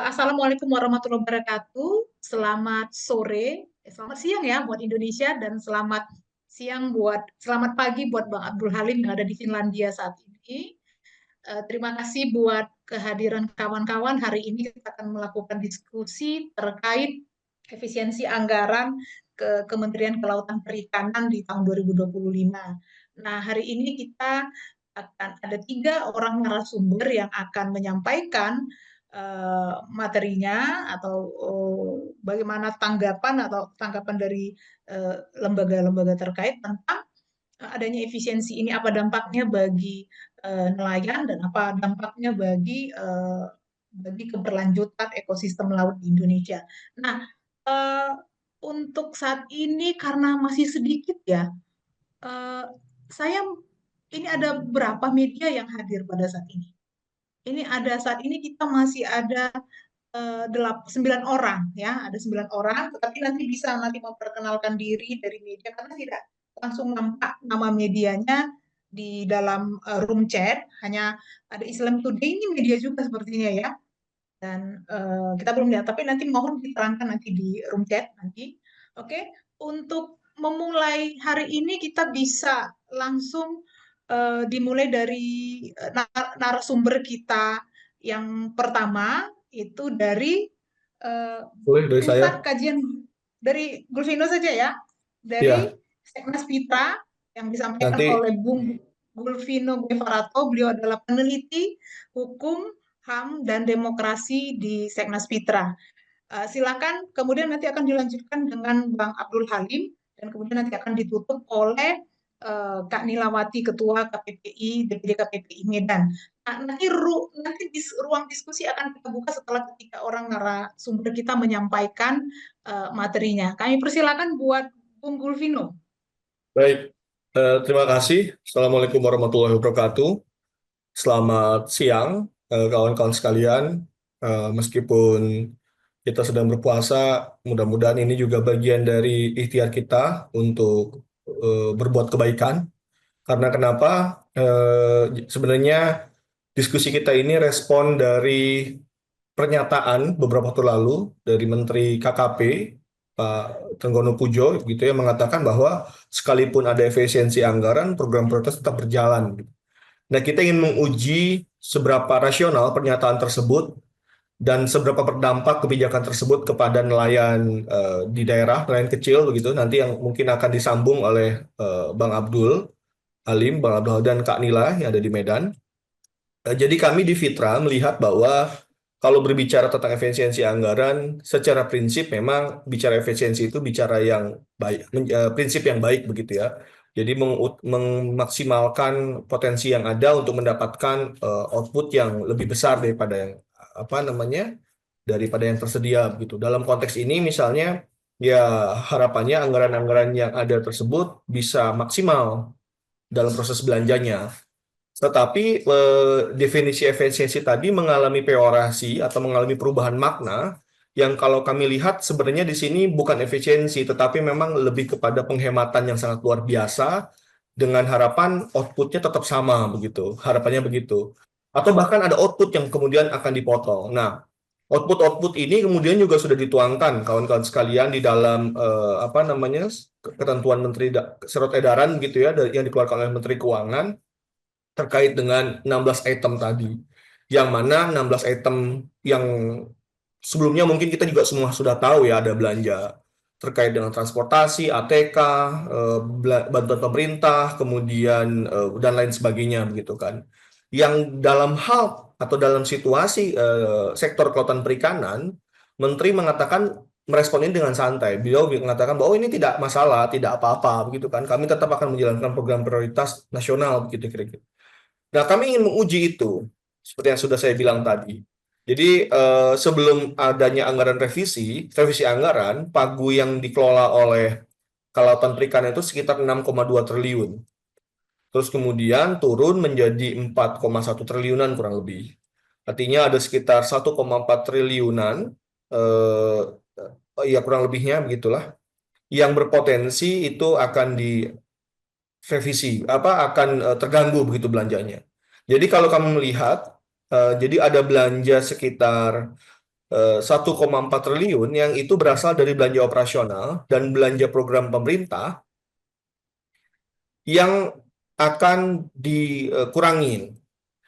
Assalamualaikum warahmatullahi wabarakatuh. Selamat sore, selamat siang ya buat Indonesia dan selamat pagi buat Bang Abdul Halim yang ada di Finlandia saat ini. Terima kasih buat kehadiran kawan-kawan. Hari ini kita akan melakukan diskusi terkait efisiensi anggaran ke Kementerian Kelautan Perikanan di tahun 2025. Nah, hari ini kita akan ada 3 orang narasumber yang akan menyampaikan materinya atau bagaimana tanggapan dari lembaga-lembaga terkait tentang adanya efisiensi ini, apa dampaknya bagi nelayan dan apa dampaknya bagi keberlanjutan ekosistem laut di Indonesia. Nah, eh, untuk saat ini karena masih sedikit ya, eh, saya ini ada berapa media yang hadir pada saat ini. Saat ini kita masih ada 9 orang ya, ada 9 orang, tetapi nanti bisa nanti memperkenalkan diri dari media karena tidak langsung nampak nama medianya di dalam room chat, hanya ada Islam Today, ini media juga sepertinya ya, dan kita belum lihat, tapi nanti mohon diterangkan nanti di room chat nanti. Oke, untuk memulai hari ini kita bisa langsung dimulai dari narasumber kita yang pertama itu dari Boleh dari saya. Pusat Kajian dari Gulvino saja ya, dari Ya, Seknas Pitra yang disampaikan nanti oleh Bung Gulvino Guevarato. Beliau adalah peneliti hukum, HAM, dan demokrasi di Seknas Pitra. Silakan, kemudian nanti akan dilanjutkan dengan Bang Abdul Halim, dan kemudian nanti akan ditutup oleh Kak Nilawati, Ketua KPPI, DPD KPPI Medan. Nah, nanti ruang diskusi akan kita buka setelah ketiga orang narasumber kita menyampaikan materinya. Kami persilakan buat Bung Gulvino. baik. Terima kasih. Assalamualaikum warahmatullahi wabarakatuh. Selamat siang, kawan-kawan sekalian. Meskipun kita sedang berpuasa, mudah-mudahan ini juga bagian dari ikhtiar kita untuk berbuat kebaikan. Karena kenapa? Sebenarnya diskusi kita ini respon dari pernyataan beberapa waktu lalu dari Menteri KKP Pak Trenggono Pujo gitu ya, mengatakan bahwa sekalipun ada efisiensi anggaran, program prioritas tetap berjalan. Nah, kita ingin menguji seberapa rasional pernyataan tersebut dan seberapa berdampak kebijakan tersebut kepada nelayan di daerah, nelayan kecil begitu. Nanti yang mungkin akan disambung oleh Bang Abdul Halim, Bang Abdul dan Kak Nila yang ada di Medan. Jadi kami di Fitra melihat bahwa kalau berbicara tentang efisiensi anggaran, secara prinsip memang bicara efisiensi itu bicara yang baik, prinsip yang baik begitu ya. Jadi memaksimalkan potensi yang ada untuk mendapatkan output yang lebih besar daripada yang apa namanya daripada yang tersedia begitu. Dalam konteks ini misalnya ya harapannya anggaran-anggaran yang ada tersebut bisa maksimal dalam proses belanjanya. Tetapi definisi efisiensi tadi mengalami peorasi atau mengalami perubahan makna yang kalau kami lihat sebenarnya di sini bukan efisiensi, tetapi memang lebih kepada penghematan yang sangat luar biasa dengan harapan outputnya tetap sama begitu, harapannya begitu. Atau bahkan ada output yang kemudian akan dipotong. Nah, output-output ini kemudian juga sudah dituangkan kawan-kawan sekalian di dalam apa namanya ketentuan Menteri Surat Edaran gitu ya yang dikeluarkan oleh Menteri Keuangan terkait dengan 16 item tadi. Yang mana 16 item yang sebelumnya mungkin kita juga semua sudah tahu ya, ada belanja terkait dengan transportasi, ATK, bantuan pemerintah, kemudian dan lain sebagainya begitu kan. Yang dalam hal atau dalam situasi sektor kelautan perikanan, Menteri mengatakan merespon ini dengan santai. Beliau mengatakan bahwa ini tidak masalah, tidak apa-apa begitu kan. Kami tetap akan menjalankan program prioritas nasional begitu kira-kira. Nah, kami ingin menguji itu, seperti yang sudah saya bilang tadi. Jadi, sebelum adanya anggaran revisi anggaran, pagu yang dikelola oleh Kelautan Perikanan itu sekitar 6,2 triliun. Terus kemudian turun menjadi 4,1 triliunan kurang lebih. Artinya ada sekitar 1,4 triliunan, ya kurang lebihnya begitulah, yang berpotensi itu akan direvisi, akan terganggu begitu belanjanya. Jadi kalau kamu melihat, jadi ada belanja sekitar 1,4 triliun yang itu berasal dari belanja operasional dan belanja program pemerintah yang akan dikurangin.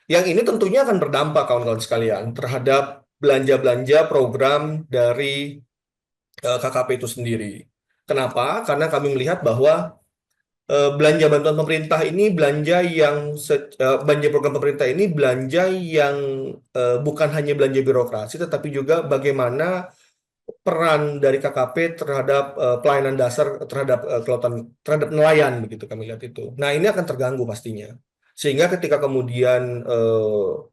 Yang ini tentunya akan berdampak kawan-kawan sekalian terhadap belanja-belanja program dari KKP itu sendiri. Kenapa? Karena kami melihat bahwa belanja bantuan pemerintah ini belanja program pemerintah ini belanja yang bukan hanya belanja birokrasi tetapi juga bagaimana peran dari KKP terhadap pelayanan dasar terhadap terhadap nelayan begitu kami lihat itu. Nah, ini akan terganggu pastinya. Sehingga ketika kemudian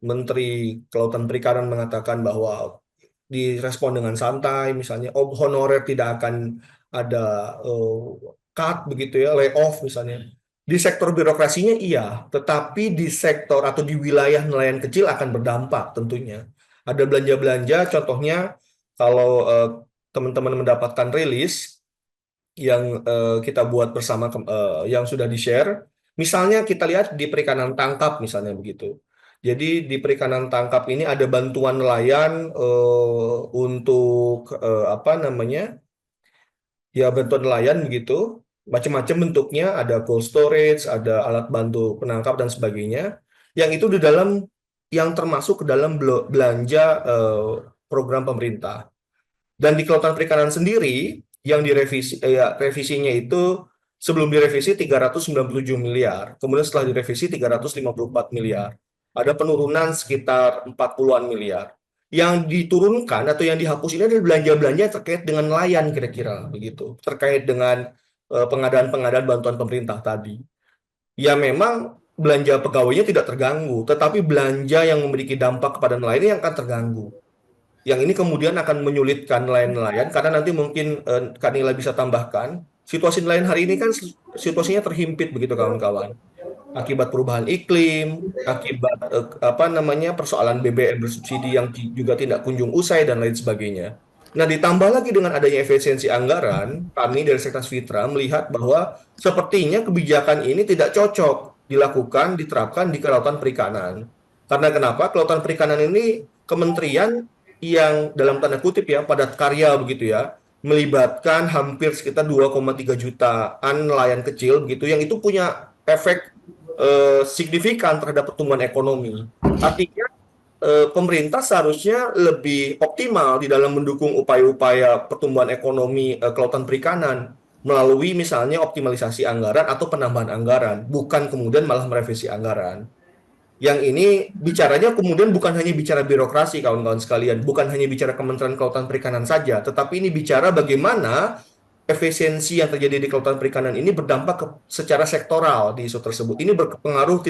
Menteri Kelautan Perikanan mengatakan bahwa direspon dengan santai, misalnya honorer tidak akan ada cut begitu ya, layoff misalnya. Di sektor birokrasinya iya, tetapi di sektor atau di wilayah nelayan kecil akan berdampak tentunya. Ada belanja-belanja, contohnya kalau teman-teman mendapatkan rilis yang kita buat bersama, yang sudah di-share, misalnya kita lihat di perikanan tangkap misalnya begitu. Jadi di perikanan tangkap ini ada bantuan nelayan untuk apa namanya? Ya bantuan nelayan begitu, macam-macam bentuknya, ada cold storage, ada alat bantu penangkap dan sebagainya. Yang itu di dalam yang termasuk ke dalam belanja program pemerintah. Dan di kelautan perikanan sendiri yang direvisi revisinya itu sebelum direvisi 397 miliar, kemudian setelah direvisi 354 miliar. Ada penurunan sekitar 40-an miliar. Yang diturunkan atau yang dihapus ini adalah belanja-belanja terkait dengan nelayan kira-kira begitu, terkait dengan pengadaan-pengadaan bantuan pemerintah tadi. Ya memang belanja pegawainya tidak terganggu, tetapi belanja yang memiliki dampak kepada nelayan yang akan terganggu. Yang ini kemudian akan menyulitkan nelayan-nelayan karena nanti mungkin Kak Nila bisa tambahkan, situasi nelayan hari ini kan situasinya terhimpit begitu kawan-kawan. Akibat perubahan iklim, akibat apa namanya persoalan BBM bersubsidi yang juga tidak kunjung usai dan lain sebagainya. Nah, ditambah lagi dengan adanya efisiensi anggaran, kami dari Seknas Fitra melihat bahwa sepertinya kebijakan ini tidak cocok dilakukan, diterapkan di kelautan perikanan. Karena kenapa? Kelautan perikanan ini kementerian yang dalam tanda kutip ya padat karya begitu ya, melibatkan hampir sekitar 2,3 jutaan nelayan kecil begitu yang itu punya efek signifikan terhadap pertumbuhan ekonomi. Artinya pemerintah seharusnya lebih optimal di dalam mendukung upaya-upaya pertumbuhan ekonomi kelautan perikanan melalui misalnya optimalisasi anggaran atau penambahan anggaran, bukan kemudian malah merevisi anggaran. Yang ini bicaranya kemudian bukan hanya bicara birokrasi kawan-kawan sekalian, bukan hanya bicara Kementerian Kelautan Perikanan saja, tetapi ini bicara bagaimana efisiensi yang terjadi di kelautan perikanan ini berdampak secara sektoral di isu tersebut. Ini berpengaruh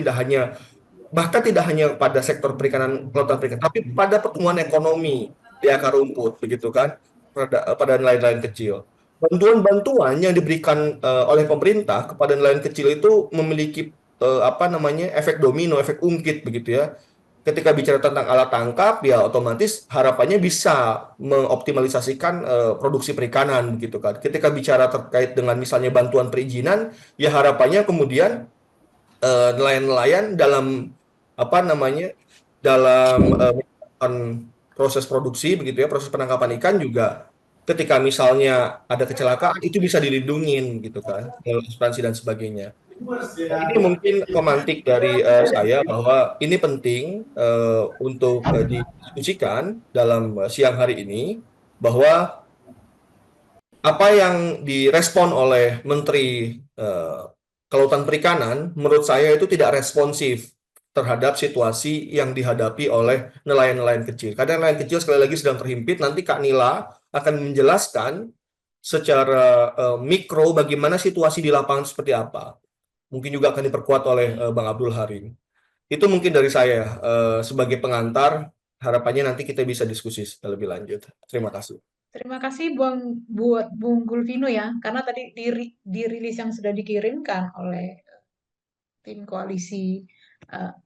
bahkan tidak hanya pada sektor perikanan, kelautan perikanan, tapi pada pertumbuhan ekonomi di akar rumput, begitu kan, pada nelayan-nelayan kecil. Bantuan-bantuan yang diberikan oleh pemerintah kepada nelayan kecil itu memiliki apa namanya efek domino, efek ungkit begitu ya. Ketika bicara tentang alat tangkap, ya otomatis harapannya bisa mengoptimalisasikan produksi perikanan begitu kan. Ketika bicara terkait dengan misalnya bantuan perizinan, ya harapannya kemudian nelayan-nelayan dalam apa namanya dalam proses produksi begitu ya, proses penangkapan ikan juga ketika misalnya ada kecelakaan itu bisa dilindungin gitu kan, asuransi dan sebagainya. Ini mungkin pemantik dari saya bahwa ini penting untuk didiskusikan dalam siang hari ini bahwa apa yang direspon oleh Menteri Kelautan Perikanan menurut saya itu tidak responsif terhadap situasi yang dihadapi oleh nelayan-nelayan kecil. Karena nelayan kecil sekali lagi sedang terhimpit, nanti Kak Nila akan menjelaskan secara mikro bagaimana situasi di lapangan seperti apa. Mungkin juga akan diperkuat oleh Bang Abdul Harim. Itu mungkin dari saya sebagai pengantar, harapannya nanti kita bisa diskusi lebih lanjut. Terima kasih. Terima kasih buat Bung Gulvino ya, karena tadi di rilis yang sudah dikirimkan oleh tim koalisi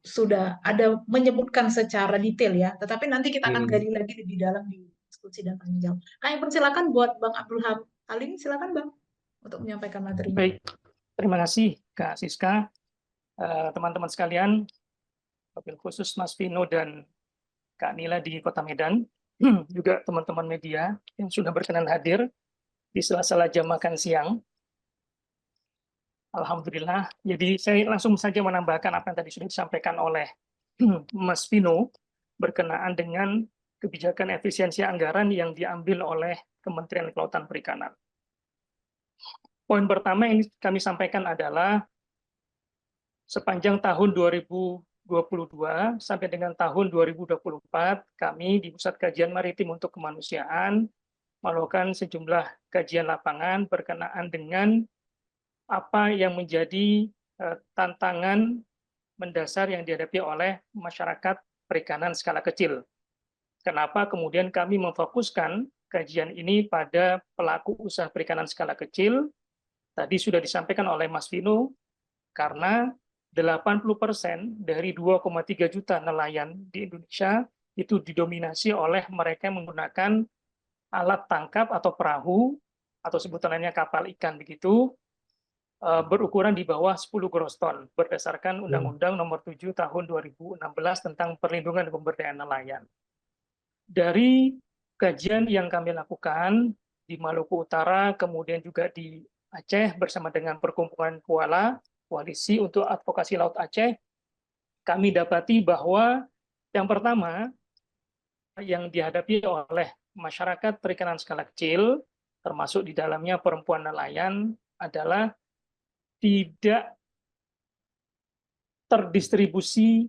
sudah ada menyebutkan secara detail ya, tetapi nanti kita akan gali lagi lebih dalam di diskusi dan tanya jawab. Kami persilakan buat Bang Abdul Halim, silakan Bang untuk menyampaikan materi. Baik, terima kasih Kak Siska, teman-teman sekalian, wabil khusus Mas Vino dan Kak Nila di Kota Medan. juga teman-teman media yang sudah berkenan hadir di sela-sela jam makan siang. Alhamdulillah. Jadi saya langsung saja menambahkan apa yang tadi sudah disampaikan oleh Mas Vino berkenaan dengan kebijakan efisiensi anggaran yang diambil oleh Kementerian Kelautan Perikanan. Poin pertama yang kami sampaikan adalah sepanjang tahun 2022 sampai dengan tahun 2024, kami di Pusat Kajian Maritim untuk Kemanusiaan melakukan sejumlah kajian lapangan berkenaan dengan apa yang menjadi tantangan mendasar yang dihadapi oleh masyarakat perikanan skala kecil. Kenapa kemudian kami memfokuskan kajian ini pada pelaku usaha perikanan skala kecil? Tadi sudah disampaikan oleh Mas Vino, karena 80% dari 2,3 juta nelayan di Indonesia itu didominasi oleh mereka yang menggunakan alat tangkap atau perahu, atau sebutan lainnya kapal ikan begitu, berukuran di bawah 10 gross ton berdasarkan Undang-Undang Nomor 7 Tahun 2016 tentang Perlindungan dan Pemberdayaan Nelayan. Dari kajian yang kami lakukan di Maluku Utara, kemudian juga di Aceh bersama dengan Perkumpulan Kuala, Koalisi untuk Advokasi Laut Aceh, kami dapati bahwa yang pertama yang dihadapi oleh masyarakat perikanan skala kecil, termasuk di dalamnya perempuan nelayan, adalah tidak terdistribusi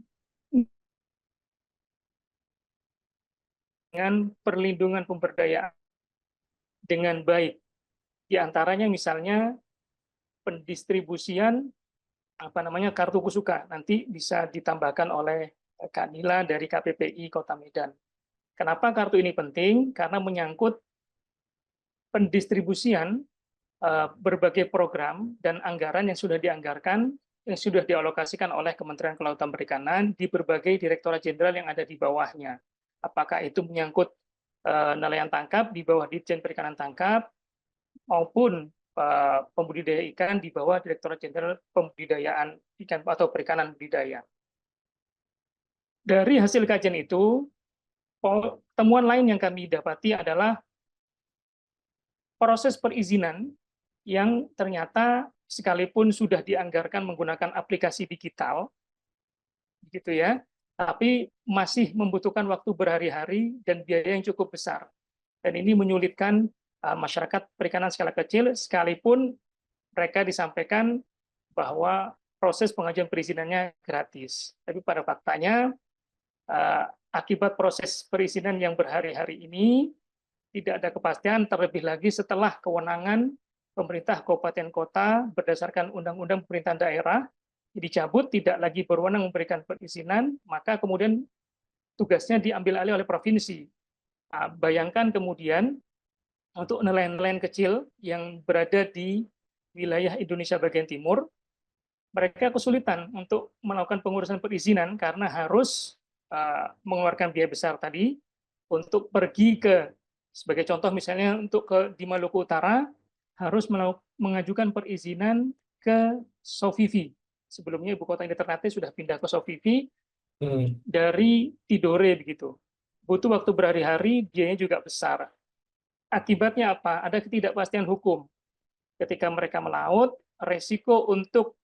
dengan perlindungan pemberdayaan dengan baik. Di antaranya misalnya pendistribusian kartu kusuka, nanti bisa ditambahkan oleh Kak Nila dari KPPI Kota Medan. Kenapa kartu ini penting? Karena menyangkut pendistribusian berbagai program dan anggaran yang sudah dianggarkan, yang sudah dialokasikan oleh Kementerian Kelautan Perikanan di berbagai direktorat jenderal yang ada di bawahnya. Apakah itu menyangkut nelayan tangkap di bawah Ditjen Perikanan Tangkap, maupun pembudidaya ikan di bawah Direktorat Jenderal Pembudidayaan Ikan atau Perikanan Budidaya. Dari hasil kajian itu, temuan lain yang kami dapati adalah proses perizinan yang ternyata sekalipun sudah dianggarkan menggunakan aplikasi digital, gitu ya, tapi masih membutuhkan waktu berhari-hari dan biaya yang cukup besar. Dan ini menyulitkan masyarakat perikanan skala kecil, sekalipun mereka disampaikan bahwa proses pengajuan perizinannya gratis. Tapi pada faktanya, akibat proses perizinan yang berhari-hari ini, tidak ada kepastian, terlebih lagi setelah kewenangan pemerintah kabupaten kota berdasarkan Undang-Undang Pemerintahan Daerah dicabut, tidak lagi berwenang memberikan perizinan, maka kemudian tugasnya diambil alih oleh provinsi. Nah, bayangkan kemudian untuk nelayan-nelayan kecil yang berada di wilayah Indonesia bagian timur, mereka kesulitan untuk melakukan pengurusan perizinan karena harus mengeluarkan biaya besar tadi untuk pergi ke, sebagai contoh misalnya untuk di Maluku Utara, harus mengajukan perizinan ke Sofifi. Sebelumnya ibu kota Ternate sudah pindah ke Sofifi dari Tidore begitu. Butuh waktu berhari-hari, biayanya juga besar. Akibatnya apa? Ada ketidakpastian hukum. Ketika mereka melaut, resiko untuk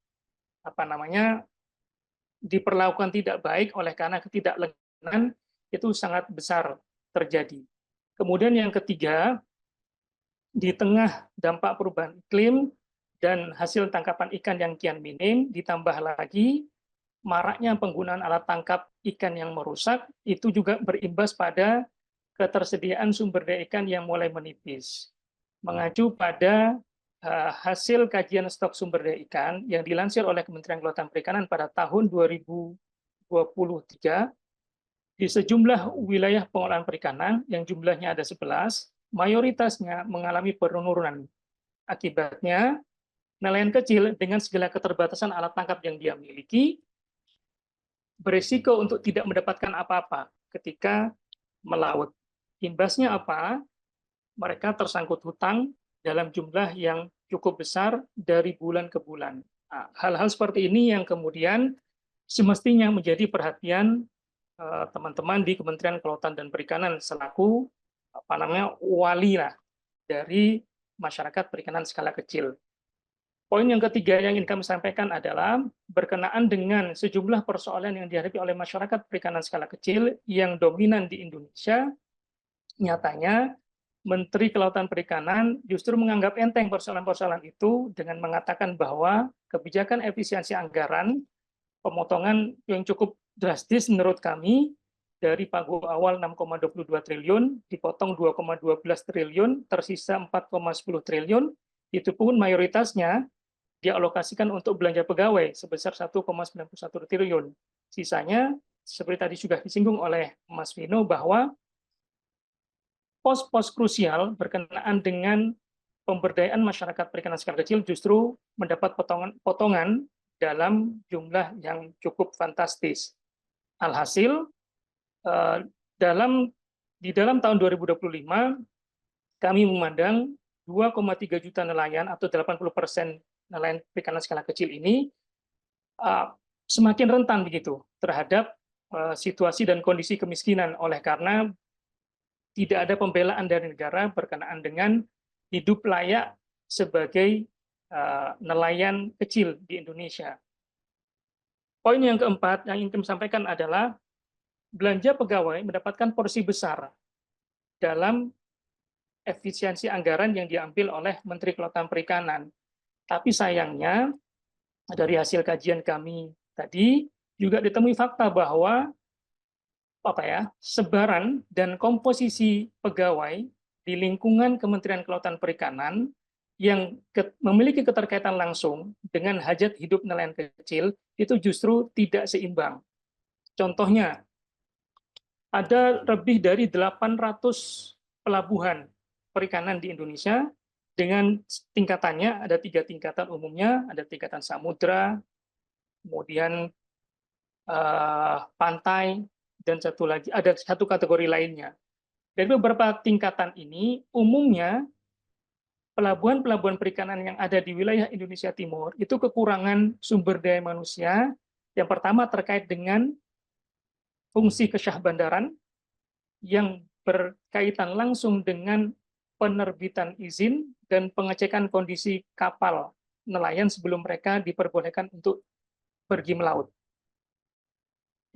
diperlakukan tidak baik oleh karena ketidaklengahan itu sangat besar terjadi. Kemudian yang ketiga, di tengah dampak perubahan iklim dan hasil tangkapan ikan yang kian minim, ditambah lagi maraknya penggunaan alat tangkap ikan yang merusak, itu juga berimbas pada ketersediaan sumber daya ikan yang mulai menipis. Mengacu pada hasil kajian stok sumber daya ikan yang dilansir oleh Kementerian Kelautan Perikanan pada tahun 2023, di sejumlah wilayah pengolahan perikanan yang jumlahnya ada 11, mayoritasnya mengalami penurunan. Akibatnya, nelayan kecil dengan segala keterbatasan alat tangkap yang dia miliki, berisiko untuk tidak mendapatkan apa-apa ketika melaut. Imbasnya apa? Mereka tersangkut hutang dalam jumlah yang cukup besar dari bulan ke bulan. Nah, hal-hal seperti ini yang kemudian semestinya menjadi perhatian teman-teman di Kementerian Kelautan dan Perikanan selaku wali lah dari masyarakat perikanan skala kecil. Poin yang ketiga yang ingin kami sampaikan adalah berkenaan dengan sejumlah persoalan yang dihadapi oleh masyarakat perikanan skala kecil yang dominan di Indonesia. Nyatanya Menteri Kelautan Perikanan justru menganggap enteng persoalan-persoalan itu dengan mengatakan bahwa kebijakan efisiensi anggaran, pemotongan yang cukup drastis menurut kami, dari pagu awal 6,22 triliun, dipotong 2,12 triliun, tersisa 4,10 triliun, itu pun mayoritasnya dialokasikan untuk belanja pegawai sebesar 1,91 triliun. Sisanya, seperti tadi sudah disinggung oleh Mas Vino, bahwa pos-pos krusial berkenaan dengan pemberdayaan masyarakat perikanan skala kecil justru mendapat potongan dalam jumlah yang cukup fantastis. Alhasil, di dalam tahun 2025, kami memandang 2,3 juta nelayan atau 80% nelayan perikanan skala kecil ini semakin rentan begitu terhadap situasi dan kondisi kemiskinan oleh karena tidak ada pembelaan dari negara berkenaan dengan hidup layak sebagai nelayan kecil di Indonesia. Poin yang keempat yang ingin kami sampaikan adalah belanja pegawai mendapatkan porsi besar dalam efisiensi anggaran yang diambil oleh Menteri Kelautan Perikanan. Tapi sayangnya dari hasil kajian kami tadi juga ditemui fakta bahwa sebaran dan komposisi pegawai di lingkungan Kementerian Kelautan Perikanan yang memiliki keterkaitan langsung dengan hajat hidup nelayan kecil itu justru tidak seimbang. Contohnya, ada lebih dari 800 pelabuhan perikanan di Indonesia dengan tingkatannya, ada 3 tingkatan umumnya, ada tingkatan samudra, kemudian pantai, dan ada satu kategori lainnya. Dari beberapa tingkatan ini, umumnya pelabuhan-pelabuhan perikanan yang ada di wilayah Indonesia Timur itu kekurangan sumber daya manusia. Yang pertama terkait dengan fungsi kesyahbandaran yang berkaitan langsung dengan penerbitan izin dan pengecekan kondisi kapal nelayan sebelum mereka diperbolehkan untuk pergi melaut.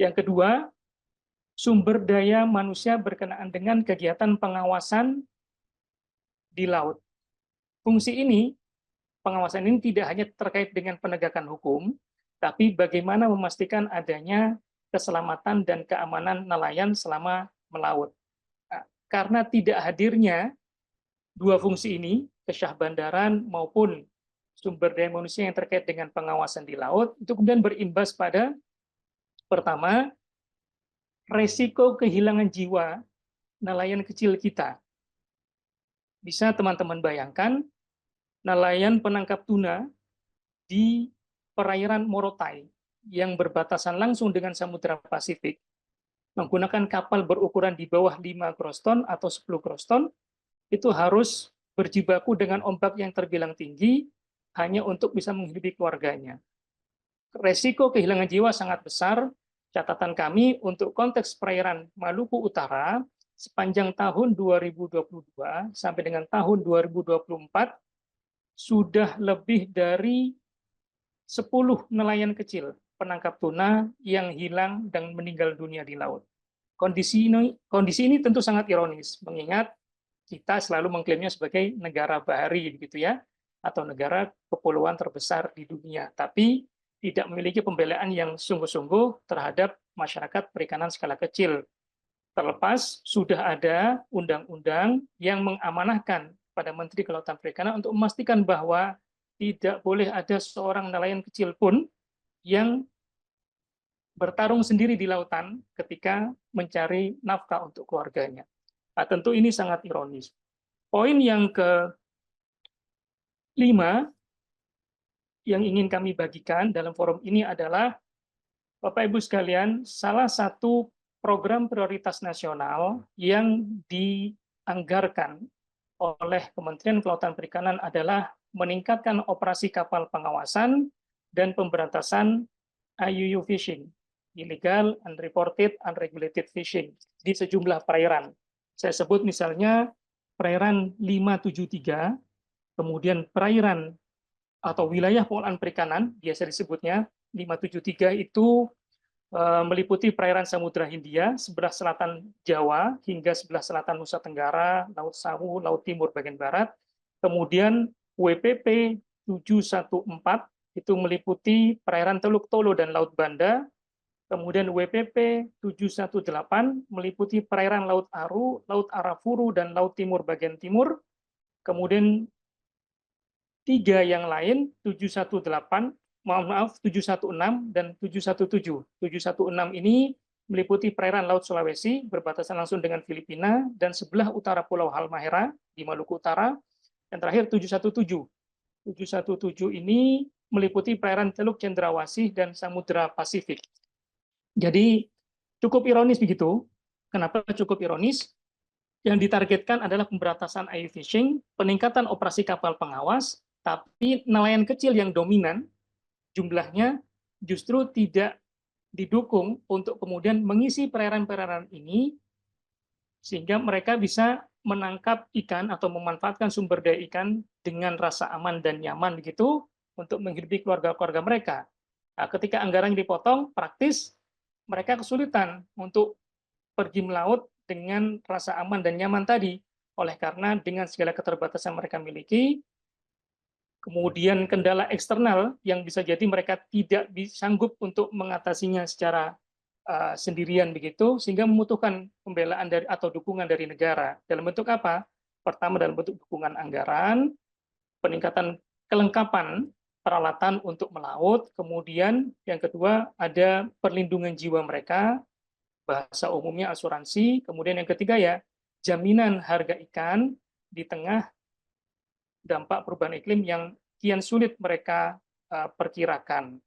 Yang kedua, sumber daya manusia berkenaan dengan kegiatan pengawasan di laut. Fungsi ini, pengawasan ini tidak hanya terkait dengan penegakan hukum, tapi bagaimana memastikan adanya keselamatan dan keamanan nelayan selama melaut. Nah, karena tidak hadirnya dua fungsi ini, kesyahbandaran maupun sumber daya manusia yang terkait dengan pengawasan di laut, itu kemudian berimbas pada, pertama, resiko kehilangan jiwa nelayan kecil kita. Bisa teman-teman bayangkan, nelayan penangkap tuna di perairan Morotai yang berbatasan langsung dengan Samudra Pasifik, menggunakan kapal berukuran di bawah 5 gross ton atau 10 gross ton, itu harus berjibaku dengan ombak yang terbilang tinggi hanya untuk bisa menghidupi keluarganya. Resiko kehilangan jiwa sangat besar. Catatan kami untuk konteks perairan Maluku Utara sepanjang tahun 2022 sampai dengan tahun 2024 sudah lebih dari 10 nelayan kecil penangkap tuna yang hilang dan meninggal dunia di laut. Kondisi ini tentu sangat ironis, mengingat kita selalu mengklaimnya sebagai negara bahari, begitu ya, atau negara kepulauan terbesar di dunia, tapi tidak memiliki pembelaan yang sungguh-sungguh terhadap masyarakat perikanan skala kecil. Terlepas sudah ada undang-undang yang mengamanahkan pada Menteri Kelautan Perikanan untuk memastikan bahwa tidak boleh ada seorang nelayan kecil pun yang bertarung sendiri di lautan ketika mencari nafkah untuk keluarganya. Nah, tentu ini sangat ironis. Poin yang kelima yang ingin kami bagikan dalam forum ini adalah, Bapak Ibu sekalian, salah satu program prioritas nasional yang dianggarkan oleh Kementerian Kelautan Perikanan adalah meningkatkan operasi kapal pengawasan dan pemberantasan IUU fishing illegal, unreported, unregulated fishing di sejumlah perairan. Saya sebut misalnya perairan 573, kemudian perairan atau wilayah pengolahan perikanan, biasa disebutnya 573 itu meliputi perairan Samudra Hindia, sebelah selatan Jawa, hingga sebelah selatan Nusa Tenggara, Laut Sawu, Laut Timur bagian barat. Kemudian WPP 714 itu meliputi perairan Teluk Tolo dan Laut Banda. Kemudian WPP 718 meliputi perairan Laut Aru, Laut Arafuru, dan Laut Timur bagian timur. Kemudian 3 yang lain, 716 dan 717. 716 ini meliputi perairan Laut Sulawesi, berbatasan langsung dengan Filipina, dan sebelah utara Pulau Halmahera di Maluku Utara. Dan terakhir 717. 717 ini meliputi perairan Teluk Cendrawasih dan Samudra Pasifik. Jadi cukup ironis begitu. Kenapa cukup ironis? Yang ditargetkan adalah pemberantasan IUU fishing, peningkatan operasi kapal pengawas, tapi nelayan kecil yang dominan jumlahnya justru tidak didukung untuk kemudian mengisi perairan-perairan ini sehingga mereka bisa menangkap ikan atau memanfaatkan sumber daya ikan dengan rasa aman dan nyaman begitu untuk menghidupi keluarga-keluarga mereka. Nah, ketika anggaran dipotong, praktis mereka kesulitan untuk pergi melaut dengan rasa aman dan nyaman tadi. Oleh karena dengan segala keterbatasan mereka miliki, kemudian kendala eksternal yang bisa jadi mereka tidak sanggup untuk mengatasinya secara sendirian begitu, sehingga membutuhkan pembelaan dari atau dukungan dari negara. Dalam bentuk apa? Pertama dalam bentuk dukungan anggaran, peningkatan kelengkapan peralatan untuk melaut, kemudian yang kedua ada perlindungan jiwa mereka, bahasa umumnya asuransi, kemudian yang ketiga ya jaminan harga ikan di tengah dampak perubahan iklim yang kian sulit mereka perkirakan.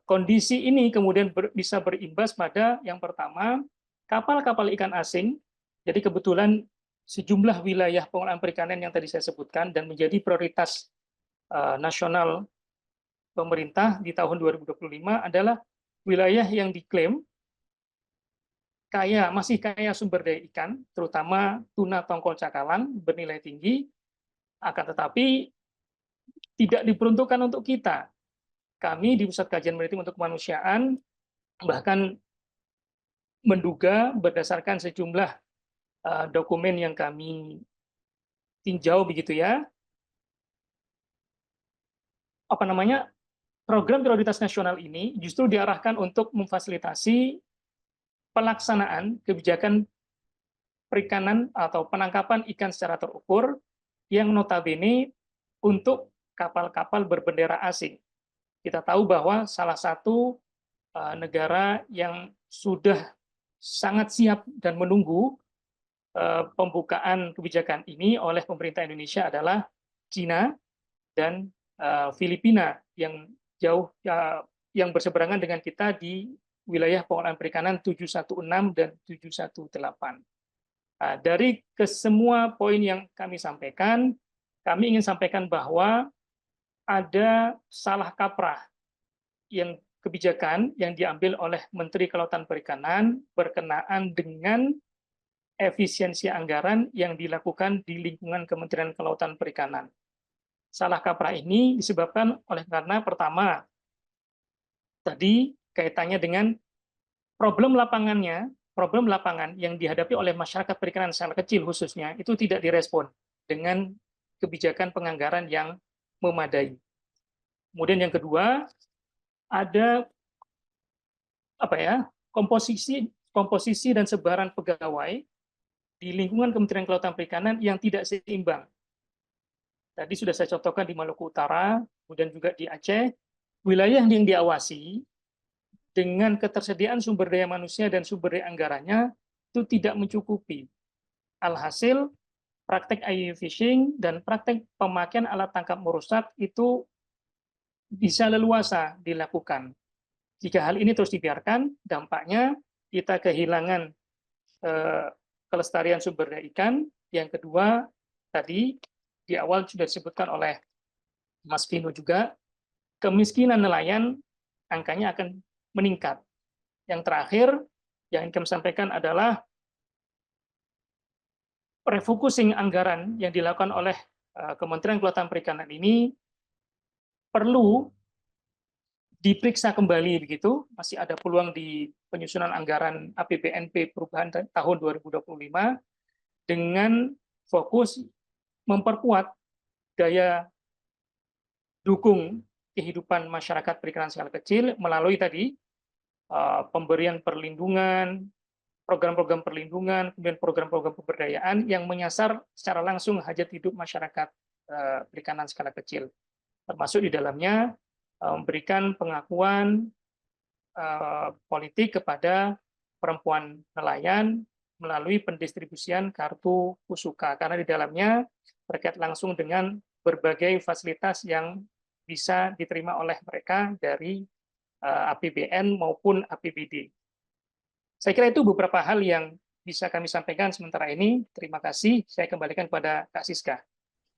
Kondisi ini kemudian bisa berimbas pada yang pertama, kapal-kapal ikan asing. Jadi kebetulan sejumlah wilayah pengolahan perikanan yang tadi saya sebutkan dan menjadi prioritas nasional pemerintah di tahun 2025 adalah wilayah yang diklaim masih kaya sumber daya ikan, terutama tuna tongkol cakalang bernilai tinggi, akan tetapi tidak diperuntukkan untuk kita. Kami di Pusat Kajian Maritim untuk Kemanusiaan bahkan menduga berdasarkan sejumlah dokumen yang kami tinjau begitu ya, program prioritas nasional ini justru diarahkan untuk memfasilitasi pelaksanaan kebijakan perikanan atau penangkapan ikan secara terukur yang notabene untuk kapal-kapal berbendera asing. Kita tahu bahwa salah satu negara yang sudah sangat siap dan menunggu pembukaan kebijakan ini oleh pemerintah Indonesia adalah Cina dan Filipina yang yang berseberangan dengan kita di wilayah pengolahan perikanan 716 dan 718. Dari kesemua poin yang kami sampaikan, kami ingin sampaikan bahwa ada salah kaprah yang kebijakan yang diambil oleh Menteri Kelautan Perikanan berkenaan dengan efisiensi anggaran yang dilakukan di lingkungan Kementerian Kelautan Perikanan. Salah kaprah ini disebabkan oleh karena pertama, tadi kaitannya dengan problem lapangan yang dihadapi oleh masyarakat perikanan skala kecil khususnya, itu tidak direspon dengan kebijakan penganggaran yang memadai. Kemudian yang kedua, ada komposisi dan sebaran pegawai di lingkungan Kementerian Kelautan Perikanan yang tidak seimbang. Tadi sudah saya contohkan di Maluku Utara, kemudian juga di Aceh, wilayah yang diawasi dengan ketersediaan sumber daya manusia dan sumber daya anggarannya itu tidak mencukupi. Alhasil, praktek IUU fishing dan praktek pemakaian alat tangkap merusak itu bisa leluasa dilakukan. Jika hal ini terus dibiarkan, dampaknya kita kehilangan kelestarian sumber daya ikan. Yang kedua, tadi di awal sudah disebutkan oleh Mas Vino juga, kemiskinan nelayan angkanya akan meningkat. Yang terakhir yang ingin kami sampaikan adalah refocusing anggaran yang dilakukan oleh Kementerian Kelautan Perikanan ini perlu diperiksa kembali begitu, masih ada peluang di penyusunan anggaran APBNP perubahan tahun 2025 dengan fokus memperkuat daya dukung kehidupan masyarakat perikanan skala kecil melalui tadi pemberian perlindungan, program-program perlindungan, kemudian program-program pemberdayaan yang menyasar secara langsung hajat hidup masyarakat perikanan skala kecil, termasuk di dalamnya memberikan pengakuan politik kepada perempuan nelayan melalui pendistribusian kartu Kusuka, karena di dalamnya terkait langsung dengan berbagai fasilitas yang bisa diterima oleh mereka dari APBN maupun APBD. Saya kira itu beberapa hal yang bisa kami sampaikan sementara ini. Terima kasih. Saya kembalikan kepada Kak Siska.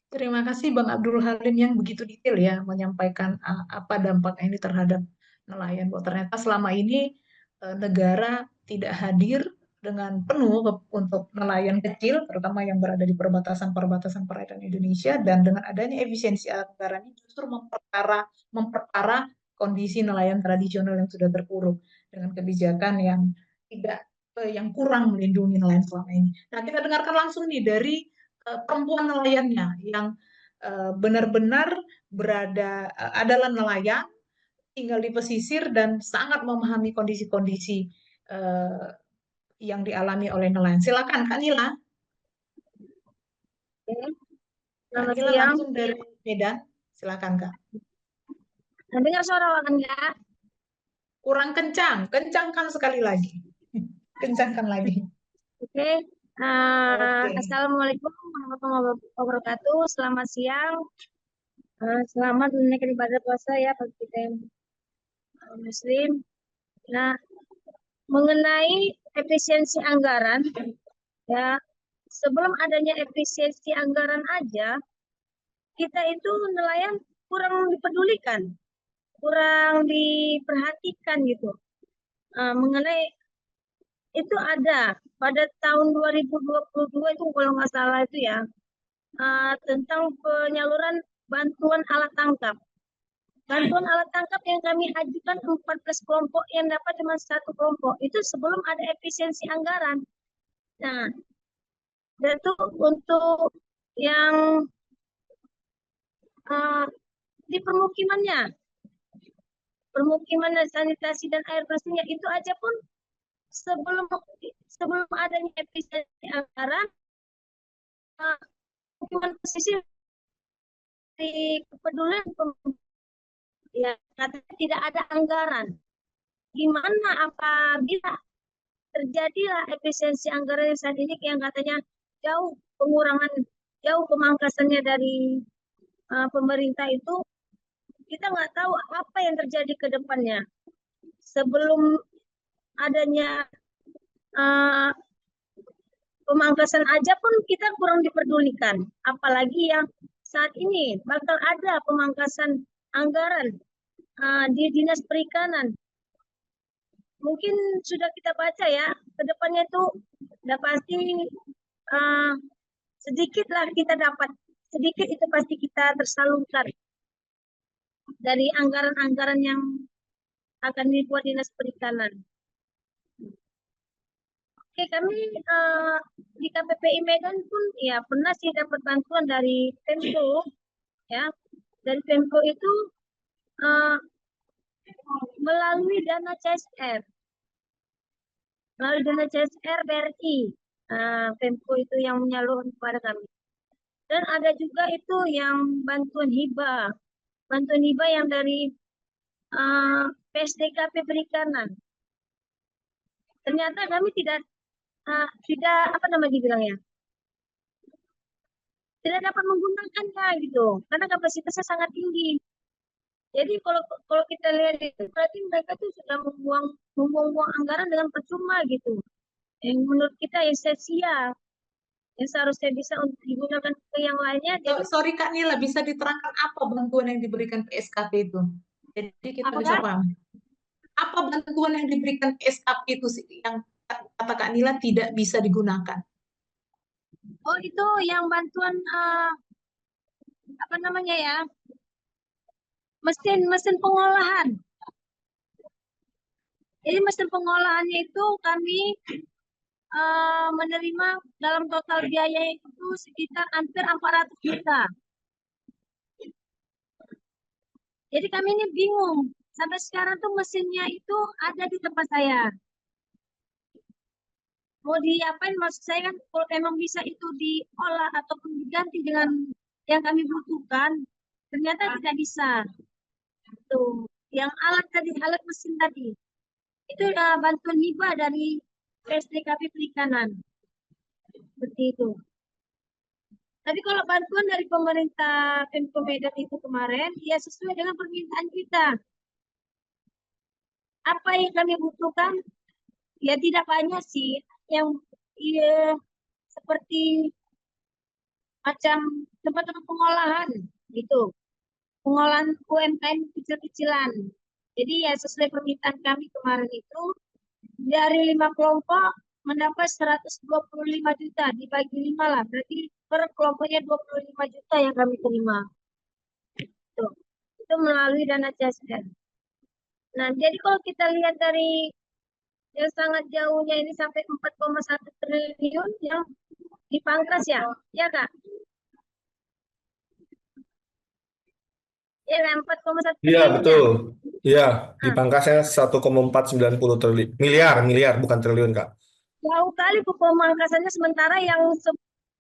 Terima kasih Bang Abdul Halim yang begitu detail ya menyampaikan apa dampaknya ini terhadap nelayan. Bahwa ternyata selama ini negara tidak hadir dengan penuh untuk nelayan kecil, terutama yang berada di perbatasan-perbatasan perairan Indonesia, dan dengan adanya efisiensi anggaran ini justru memperparah kondisi nelayan tradisional yang sudah terpuruk dengan kebijakan yang yang kurang melindungi nelayan selama ini. Nah, kita dengarkan langsung nih dari perempuan nelayannya yang benar-benar adalah nelayan, tinggal di pesisir dan sangat memahami kondisi-kondisi yang dialami oleh nelayan. Silakan Kak Nila. Kak Nila langsung dari Medan. Silakan Kak. Dengar suara kan nggak? Kurang kencang, kencangkan sekali lagi. Kencangkan lagi. Oke. Assalamualaikum warahmatullahi wabarakatuh. Selamat siang. Selamat menunaikan ibadah puasa ya bagi kita yang Muslim. Nah, mengenai efisiensi anggaran, ya sebelum adanya efisiensi anggaran aja, kita itu nelayan kurang dipedulikan, kurang diperhatikan gitu. Mengenai itu ada pada tahun 2022 itu kalau nggak salah itu ya, tentang penyaluran bantuan alat tangkap. Bantuan alat tangkap yang kami ajukan 14 kelompok yang dapat cuma 1 kelompok. Itu sebelum ada efisiensi anggaran. Nah, dan itu untuk yang di permukiman sanitasi dan air bersihnya itu aja pun sebelum adanya efisiensi anggaran, pemukiman pesisir di kepedulian ya katanya tidak ada anggaran. Gimana apabila terjadilah efisiensi anggaran yang saat ini yang katanya jauh pemangkasannya dari pemerintah itu, kita nggak tahu apa yang terjadi ke depannya. Sebelum adanya pemangkasan aja pun kita kurang diperdulikan, apalagi yang saat ini bakal ada pemangkasan anggaran di Dinas Perikanan. Mungkin sudah kita baca ya, ke depannya itu udah pasti sedikitlah kita dapat, sedikit itu pasti kita tersalurkan dari anggaran-anggaran yang akan dibuat Dinas Perikanan. Oke, kami di KPPI Medan pun ya pernah sih dapat bantuan dari Pemko, ya. Dari Pemko itu melalui dana CSR. Melalui dana CSR BRI, Pemko itu yang menyalurkan kepada kami. Dan ada juga itu yang bantuan hibah yang dari PSDKP Perikanan. Ternyata kami tidak apa namanya dibilangnya, tidak dapat menggunakannya gitu, karena kapasitasnya sangat tinggi. Jadi kalau kita lihat itu berarti mereka tuh sudah membuang anggaran dengan percuma gitu. Yang menurut kita yang sia-sia, yang seharusnya bisa untuk digunakan ke yang lainnya. Jadi, sorry Kak Nila, bisa diterangkan apa bantuan yang diberikan PSKP itu? Jadi kita bisa paham. apa bantuan yang diberikan SAP itu sih yang kata Kak Nila tidak bisa digunakan? Oh, itu yang bantuan apa namanya ya? Mesin pengolahan. Jadi mesin pengolahannya itu kami menerima dalam total biaya itu sekitar hampir 400 juta. Jadi kami ini bingung. Sampai sekarang tuh mesinnya itu ada di tempat saya. Mau diapain, maksud saya kan kalau memang bisa itu diolah ataupun diganti dengan yang kami butuhkan, ternyata tidak bisa. Tuh, yang alat tadi, alat mesin tadi, itu bantuan hibah dari PSDKP Perikanan. Seperti itu. Tapi kalau bantuan dari pemerintah Pemko Medan itu kemarin, ya sesuai dengan permintaan kita. Apa yang kami butuhkan, ya tidak banyak sih. Yang ya, seperti macam tempat-tempat pengolahan gitu. Pengolahan UMKM kecil-kecilan. Jadi ya sesuai permintaan kami kemarin itu, dari 5 kelompok mendapat 125 juta, dibagi 5 lah. Berarti per kelompoknya 25 juta yang kami terima. Tuh. Itu melalui dana CSR. Nah, jadi kalau kita lihat dari yang sangat jauhnya ini sampai 4,1 triliun yang dipangkas ya, ya Kak? Ya, 4,1 Iya, triliun ya. betul. Iya, Nah, dipangkasnya 1,490 miliar, bukan triliun, Kak. jauh kali pemangkasannya, sementara yang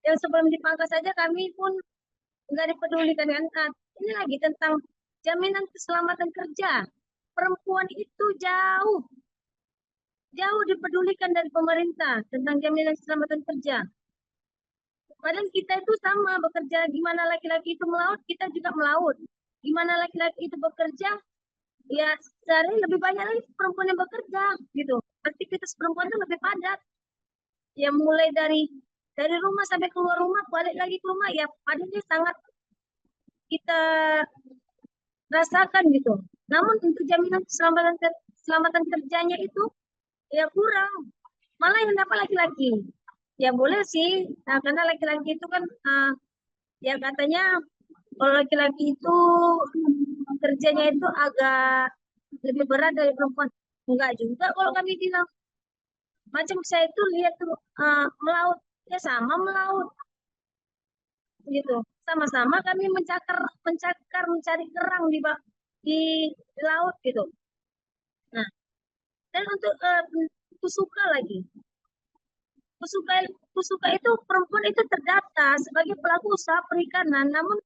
yang sebelum dipangkas saja kami pun nggak dipedulikan kan. Nah, ini lagi tentang jaminan keselamatan kerja. Perempuan itu jauh dipedulikan dari pemerintah tentang jaminan keselamatan kerja. Padahal kita itu sama bekerja, gimana laki-laki itu melaut, kita juga melaut. Gimana laki-laki itu bekerja, ya sehari lebih banyak lagi perempuan yang bekerja gitu. Aktivitas perempuan itu lebih padat. Ya mulai dari rumah sampai keluar rumah, balik lagi ke rumah, ya padatnya sangat kita rasakan gitu. Namun untuk jaminan keselamatan kerjanya itu ya kurang. Malah yang dapat laki-laki. Ya boleh sih, nah, karena laki-laki itu kan ya katanya kalau laki-laki itu kerjanya itu agak lebih berat dari perempuan. Enggak juga kalau kami bilang. Macam saya itu lihat tuh melaut, ya sama melaut. Gitu. Sama-sama kami mencari kerang di laut gitu. Nah, dan untuk kusuka lagi. Kusuka itu perempuan itu terdata sebagai pelaku usaha perikanan, namun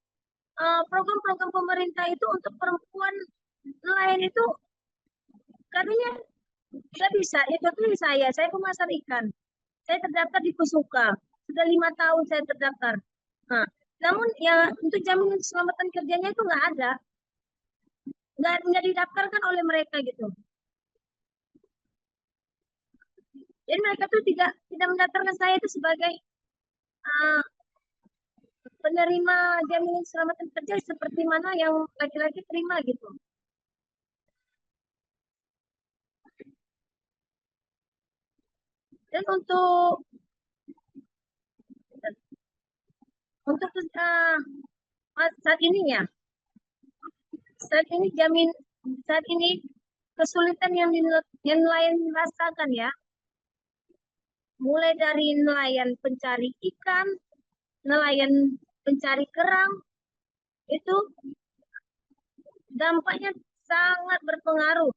program-program pemerintah itu untuk perempuan nelayan itu katanya nggak bisa. Ya contohnya saya pemasar ikan, saya terdaftar di Kusuka, sudah 5 tahun saya terdaftar. Nah, namun ya untuk jaminan keselamatan kerjanya itu nggak ada, nggak didaftarkan oleh mereka gitu. Jadi mereka tuh tidak mendaftarkan saya itu sebagai penerima jaminan keselamatan kerja seperti mana yang laki-laki terima gitu. Dan untuk saat ini ya, saat ini kesulitan yang nelayan rasakan ya, mulai dari nelayan pencari ikan, nelayan pencari kerang, itu dampaknya sangat berpengaruh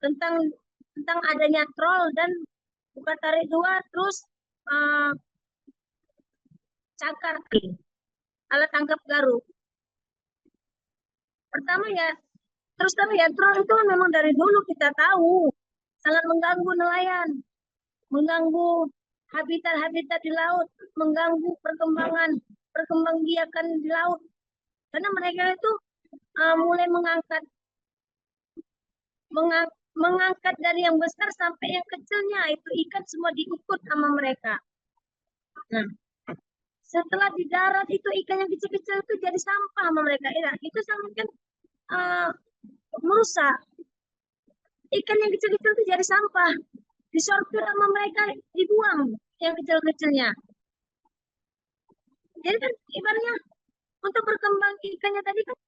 tentang adanya troll dan buka tarik 2, terus cakar, alat tangkap garuk. Pertama ya, terus tapi ya troll itu memang dari dulu kita tahu sangat mengganggu nelayan, mengganggu habitat di laut, mengganggu perkembangbiakan di laut. Karena mereka itu mulai mengangkat dari yang besar sampai yang kecilnya, itu ikan semua diikut sama mereka. Nah, setelah di darat itu ikan yang kecil-kecil itu jadi sampah sama mereka. Ya, itu sangat kan merusak Ikan yang kecil-kecil itu jadi sampah, disortir sama mereka, dibuang yang kecil-kecilnya. Jadi kan ibaratnya untuk berkembang ikannya tadi kan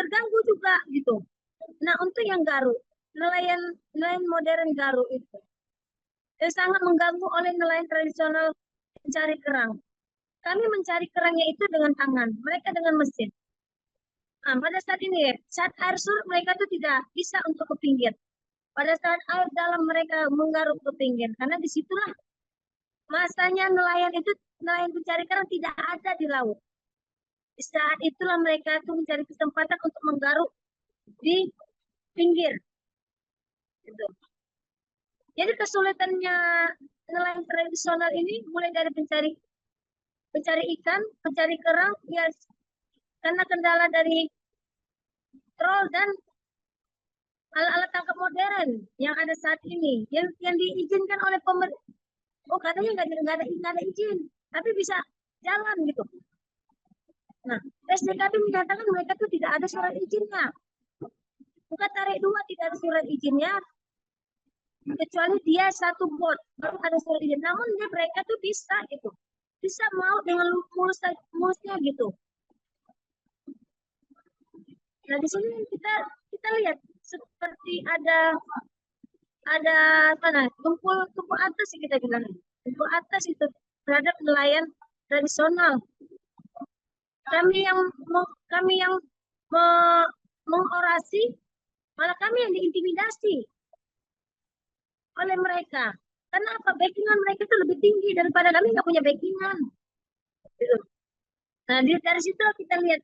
terganggu juga gitu. Nah, untuk yang Garut, nelayan modern Garut itu sangat mengganggu oleh nelayan tradisional mencari kerang. Kami mencari kerangnya itu dengan tangan, mereka dengan mesin. Nah, pada saat ini, saat air surut mereka itu tidak bisa untuk ke pinggir. Pada saat air dalam mereka menggaruk ke pinggir, karena disitulah masanya nelayan mencari kerang tidak ada di laut. Di saat itulah mereka itu mencari kesempatan untuk menggaruk di pinggir. Gitu. Jadi kesulitannya nelayan tradisional ini mulai dari mencari ikan, mencari kerang, ya karena kendala dari troll dan alat-alat tangkap modern yang ada saat ini, yang diizinkan oleh pemerintah. Oh, katanya nggak ada izin, tapi bisa jalan gitu. Nah, SDKB menyatakan mereka tuh tidak ada surat izinnya. Bukan tarik 2 tidak ada surat izinnya, kecuali dia satu bot baru ada surat izin. Namun mereka tuh bisa gitu, bisa mau dengan mulusnya gitu. Nah, di sini kita lihat seperti ada tumpul atas sih kita bilang, tumpul atas itu terhadap nelayan tradisional. Kami yang mengorasi, malah kami yang diintimidasi oleh mereka. Karena apa? Backingan mereka itu lebih tinggi daripada kami nggak punya backingan. Gitu. Nah, dari situ kita lihat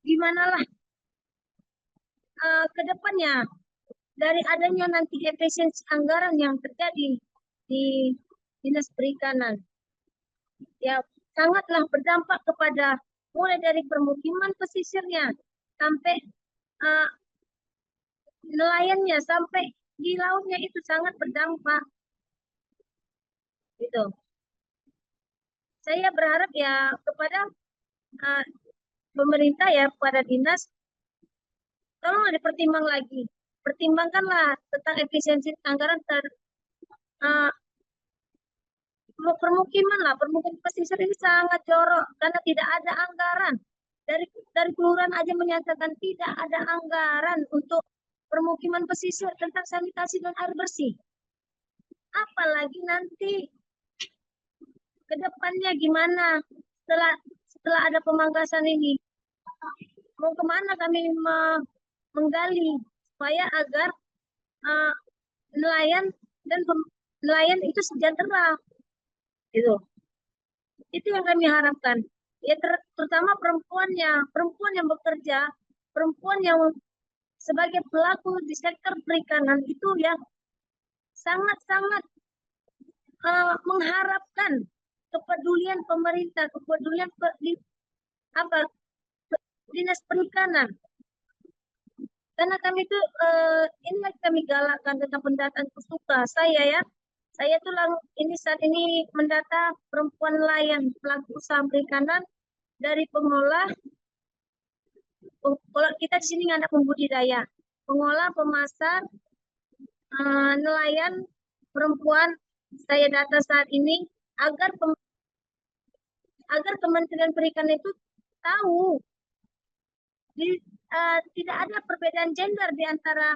gimana lah ke depannya dari adanya nanti efisiensi anggaran yang terjadi di Dinas Perikanan. Ya, sangatlah berdampak kepada mulai dari permukiman pesisirnya sampai nelayannya sampai di lautnya itu sangat berdampak. Gitu. Saya berharap ya kepada pemerintah ya, kepada dinas, tolong dipertimbang lagi. Pertimbangkanlah tentang efisiensi anggaran permukiman pesisir ini sangat jorok karena tidak ada anggaran. Dari kelurahan aja menyatakan tidak ada anggaran untuk permukiman pesisir tentang sanitasi dan air bersih. Apalagi nanti ke depannya gimana setelah ada pemangkasan ini. Mau kemana kami menggali supaya agar nelayan itu sejahtera. Gitu. Itu yang kami harapkan. Ya terutama perempuan yang bekerja, perempuan yang sebagai pelaku di sektor perikanan itu yang sangat-sangat mengharapkan kepedulian pemerintah, kepedulian Dinas Perikanan. Karena kami itu ini kami galakkan tentang pendataan Kusuka. Saya tuh saat ini mendata perempuan nelayan pelaku usaha perikanan dari pengolah. Kalau kita di sini nggak ada pembudidaya, pengolah, pemasar, nelayan perempuan. Saya data saat ini agar Kementerian Perikanan itu tahu tidak ada perbedaan gender di antara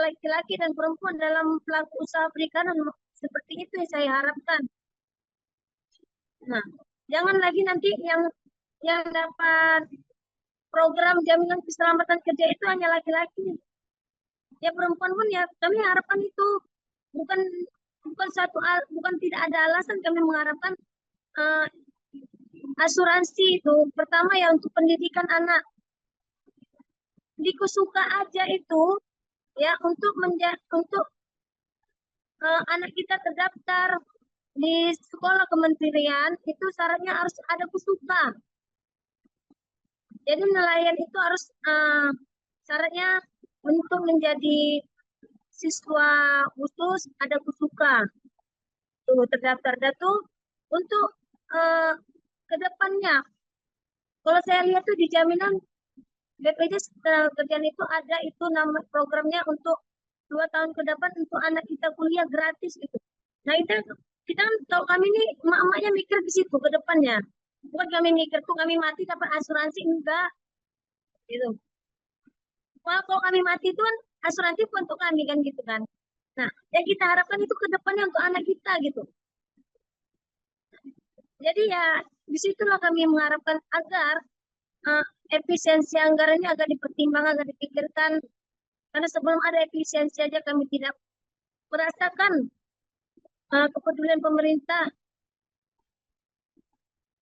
laki-laki dan perempuan dalam pelaku usaha perikanan. Seperti itu yang saya harapkan. Nah, jangan lagi nanti yang dapat program jaminan keselamatan kerja itu hanya laki-laki. Ya perempuan pun ya kami harapkan itu bukan tidak ada alasan kami mengharapkan asuransi itu. Pertama ya untuk pendidikan anak. Di Kusuka aja itu ya untuk anak kita terdaftar di sekolah kementerian itu syaratnya harus ada Kusuka. Jadi nelayan itu harus syaratnya untuk menjadi siswa khusus ada Kusuka. Tuh terdaftar tuh untuk ke depannya. Kalau saya lihat tuh di jaminan BPJS Ketenagakerjaan itu ada itu nama programnya untuk 2 tahun ke depan untuk anak kita kuliah gratis gitu. Nah itu kita kan kalau kami ini emak-emaknya mikir di situ ke depannya. Bukan kami mikir tuh kami mati dapat asuransi enggak gitu. Wah, kalau kami mati itu kan asuransi pun untuk kami kan gitu kan. Nah, yang kita harapkan itu ke depannya untuk anak kita gitu. Jadi ya disitulah kami mengharapkan agar efisiensi anggarannya agak dipertimbangkan, agak dipikirkan. Karena sebelum ada efisiensi aja kami tidak merasakan kepedulian pemerintah.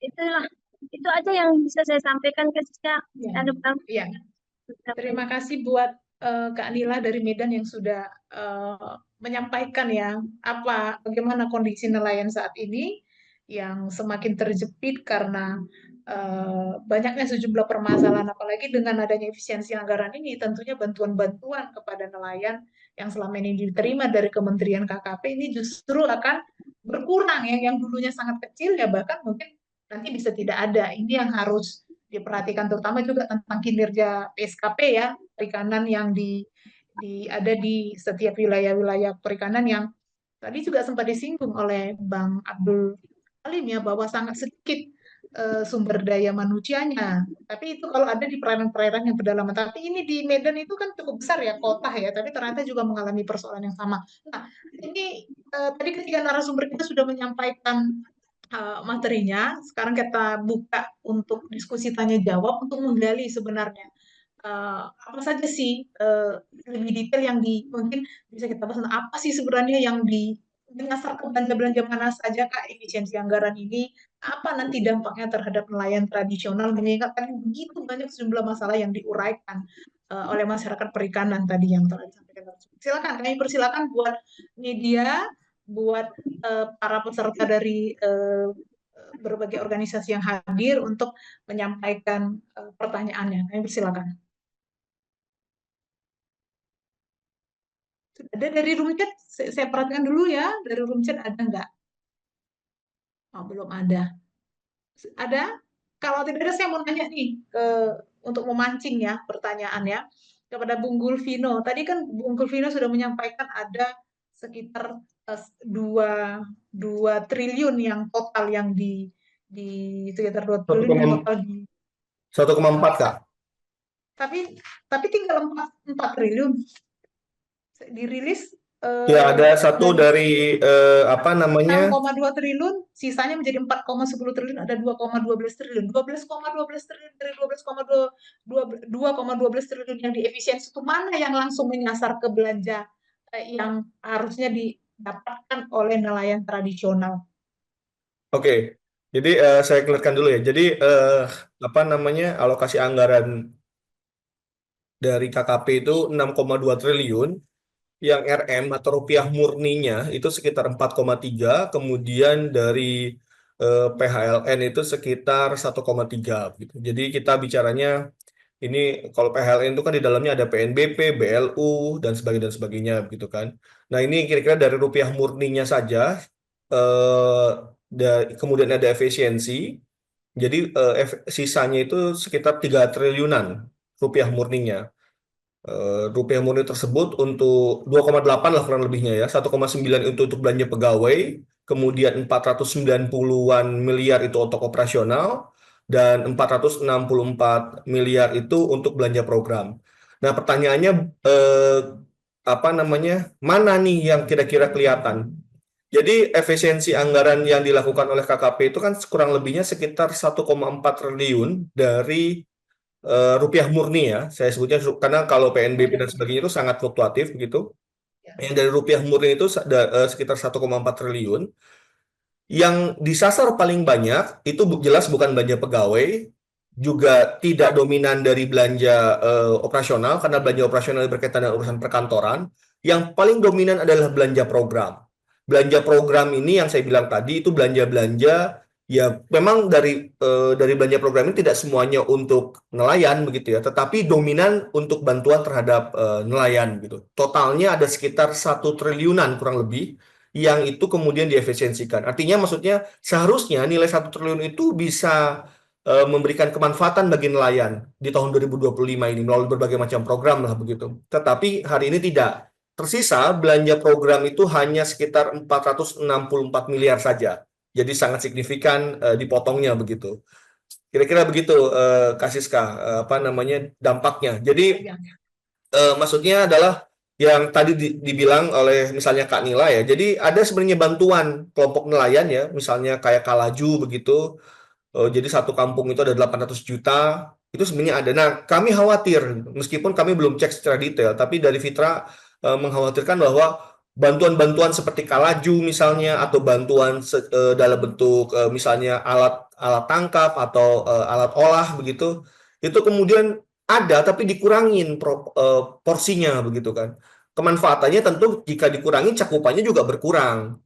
Itulah, itu aja yang bisa saya sampaikan ke Siska. Ya. Iya. Terima kasih buat Kak Nila dari Medan yang sudah menyampaikan ya bagaimana kondisi nelayan saat ini yang semakin terjepit karena banyaknya sejumlah permasalahan, apalagi dengan adanya efisiensi anggaran ini, tentunya bantuan-bantuan kepada nelayan yang selama ini diterima dari Kementerian KKP ini justru akan berkurang ya, yang dulunya sangat kecil ya bahkan mungkin nanti bisa tidak ada. Ini yang harus diperhatikan, terutama juga tentang kinerja PSKP ya, perikanan yang ada di setiap wilayah-wilayah perikanan yang tadi juga sempat disinggung oleh Bang Abdul Halim ya, bahwa sangat sedikit sumber daya manusianya. Tapi itu kalau ada di perairan-perairan yang pedalaman. Tapi ini di Medan itu kan cukup besar ya, kota ya, tapi ternyata juga mengalami persoalan yang sama. Nah, ini tadi ketiga narasumber kita sudah menyampaikan materinya. Sekarang kita buka untuk diskusi tanya jawab untuk menggali sebenarnya apa saja sih lebih detail yang mungkin bisa kita bahas, apa sih sebenarnya yang menyasar ke belanja-belanja mana saja Kak efisiensi anggaran ini, apa nanti dampaknya terhadap nelayan tradisional, mengingat tadi begitu banyak sejumlah masalah yang diuraikan oleh masyarakat perikanan tadi yang telah disampaikan. Silakan, kami persilakan buat media, buat para peserta dari berbagai organisasi yang hadir untuk menyampaikan pertanyaannya. Kami persilakan. Ada dari room chat, saya perhatikan dulu ya, dari room chat ada nggak? Oh, belum ada. Ada? Kalau tidak ada, saya mau nanya nih, untuk memancing ya pertanyaan ya, kepada Bung Gulvino. Tadi kan Bung Gulvino sudah menyampaikan ada sekitar 2 triliun yang total yang di sekitar 2 triliun yang total di 1,4 Kak. Tapi tinggal 4 triliun dirilis. Ya, ada satu dari 6,2 triliun, sisanya menjadi 4,10 triliun, ada 2,12 triliun. 12,12 triliun dari 2,12 triliun yang diefisiensi itu mana yang langsung menyasar ke belanja yang harusnya didapatkan oleh nelayan tradisional? Oke. Jadi saya clearkan dulu ya. Jadi alokasi anggaran dari KKP itu 6,2 triliun. Yang RM atau rupiah murninya itu sekitar 4,3, kemudian dari PHLN itu sekitar 1,3 gitu. Jadi kita bicaranya ini kalau PHLN itu kan di dalamnya ada PNBP, BLU dan sebagainya begitu kan. Nah, ini kira-kira dari rupiah murninya saja kemudian ada efisiensi. Jadi sisanya itu sekitar 3 triliunan rupiah murninya. Rupiah murni tersebut untuk 2,8 lah kurang lebihnya ya, 1,9 itu untuk belanja pegawai, kemudian 490-an miliar itu untuk operasional, dan 464 miliar itu untuk belanja program. Nah, pertanyaannya mana nih yang kira-kira kelihatan? Jadi efisiensi anggaran yang dilakukan oleh KKP itu kan kurang lebihnya sekitar 1,4 triliun dari rupiah murni ya, saya sebutnya karena kalau PNBP dan sebagainya itu sangat fluktuatif begitu. Yang dari rupiah murni itu sekitar 1,4 triliun. Yang disasar paling banyak itu jelas bukan belanja pegawai, juga tidak dominan dari belanja operasional karena belanja operasional berkaitan dengan urusan perkantoran. Yang paling dominan adalah belanja program. Belanja program ini yang saya bilang tadi itu belanja-belanja ya memang dari belanja program ini tidak semuanya untuk nelayan begitu ya, tetapi dominan untuk bantuan terhadap nelayan gitu. Totalnya ada sekitar 1 triliunan kurang lebih yang itu kemudian diefisiensikan. Artinya maksudnya seharusnya nilai 1 triliun itu bisa memberikan kemanfaatan bagi nelayan di tahun 2025 ini melalui berbagai macam program lah begitu. Tetapi hari ini tidak. Tersisa belanja program itu hanya sekitar 464 miliar saja. Jadi sangat signifikan dipotongnya begitu. Kira-kira begitu, Kak Siska, apa namanya dampaknya. Jadi maksudnya adalah yang tadi dibilang oleh misalnya Kak Nila ya. Jadi ada sebenarnya bantuan kelompok nelayan ya, misalnya kayak Kalaju begitu. Jadi satu kampung itu ada 800 juta, itu sebenarnya ada. Nah, kami khawatir, meskipun kami belum cek secara detail, tapi dari Fitra mengkhawatirkan bahwa bantuan-bantuan seperti Kalaju misalnya, atau bantuan dalam bentuk misalnya alat tangkap atau alat olah begitu, itu kemudian ada tapi dikurangin porsinya begitu kan. Kemanfaatannya tentu jika dikurangi cakupannya juga berkurang.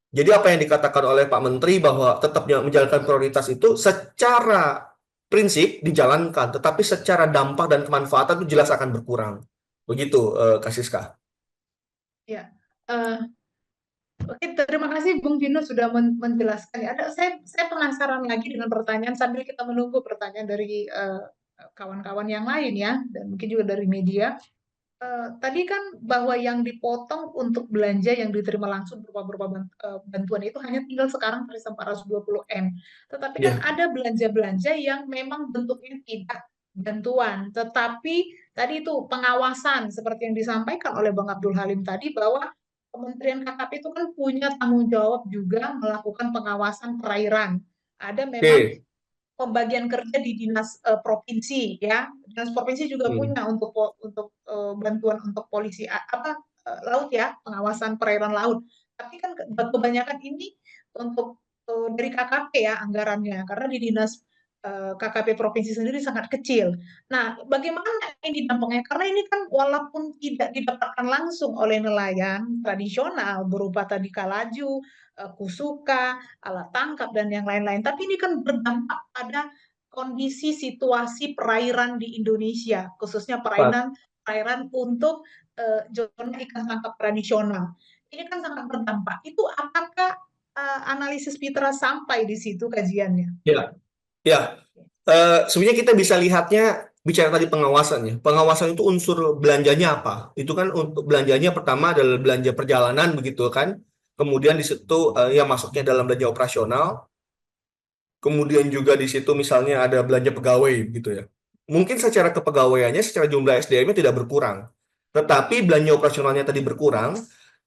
Jadi apa yang dikatakan oleh Pak Menteri bahwa tetap menjalankan prioritas itu secara prinsip dijalankan, tetapi secara dampak dan kemanfaatan itu jelas akan berkurang. Begitu, Kak Siska. Ya, oke, terima kasih Bung Vino sudah menjelaskan. Saya penasaran lagi dengan pertanyaan sambil kita menunggu pertanyaan dari kawan-kawan yang lain ya, dan mungkin juga dari media. Tadi kan bahwa yang dipotong untuk belanja yang diterima langsung berupa bantuan itu hanya tinggal sekarang 420 M. Tetapi kan Ya, ada belanja-belanja yang memang bentuknya tidak bantuan, tetapi tadi itu pengawasan seperti yang disampaikan oleh Bang Abdul Halim tadi bahwa Kementerian KKP itu kan punya tanggung jawab juga melakukan pengawasan perairan. Ada memang oke. pembagian kerja di dinas provinsi ya. Dinas provinsi juga punya untuk bantuan untuk polisi laut ya, pengawasan perairan laut. Tapi kan kebanyakan ini untuk dari KKP ya anggarannya karena di dinas KKP provinsi sendiri sangat kecil. Nah, bagaimana ini dampaknya? Karena ini kan walaupun tidak didapatkan langsung oleh nelayan tradisional berupa tadi Kalaju, Kusuka, alat tangkap dan yang lain-lain. Tapi ini kan berdampak pada kondisi situasi perairan di Indonesia, khususnya Pak. perairan untuk zona ikan tangkap tradisional. Ini kan sangat berdampak. Itu apakah analisis Fitra sampai di situ kajiannya? Ya, ya. Sebenarnya kita bisa lihatnya bicara tadi pengawasan ya. Pengawasan itu unsur belanjanya apa? Itu kan untuk belanjanya pertama adalah belanja perjalanan begitu kan. Kemudian di situ yang masuknya dalam belanja operasional. Kemudian juga di situ misalnya ada belanja pegawai gitu ya. Mungkin secara kepegawaiannya, secara jumlah SDM-nya tidak berkurang. Tetapi belanja operasionalnya tadi berkurang.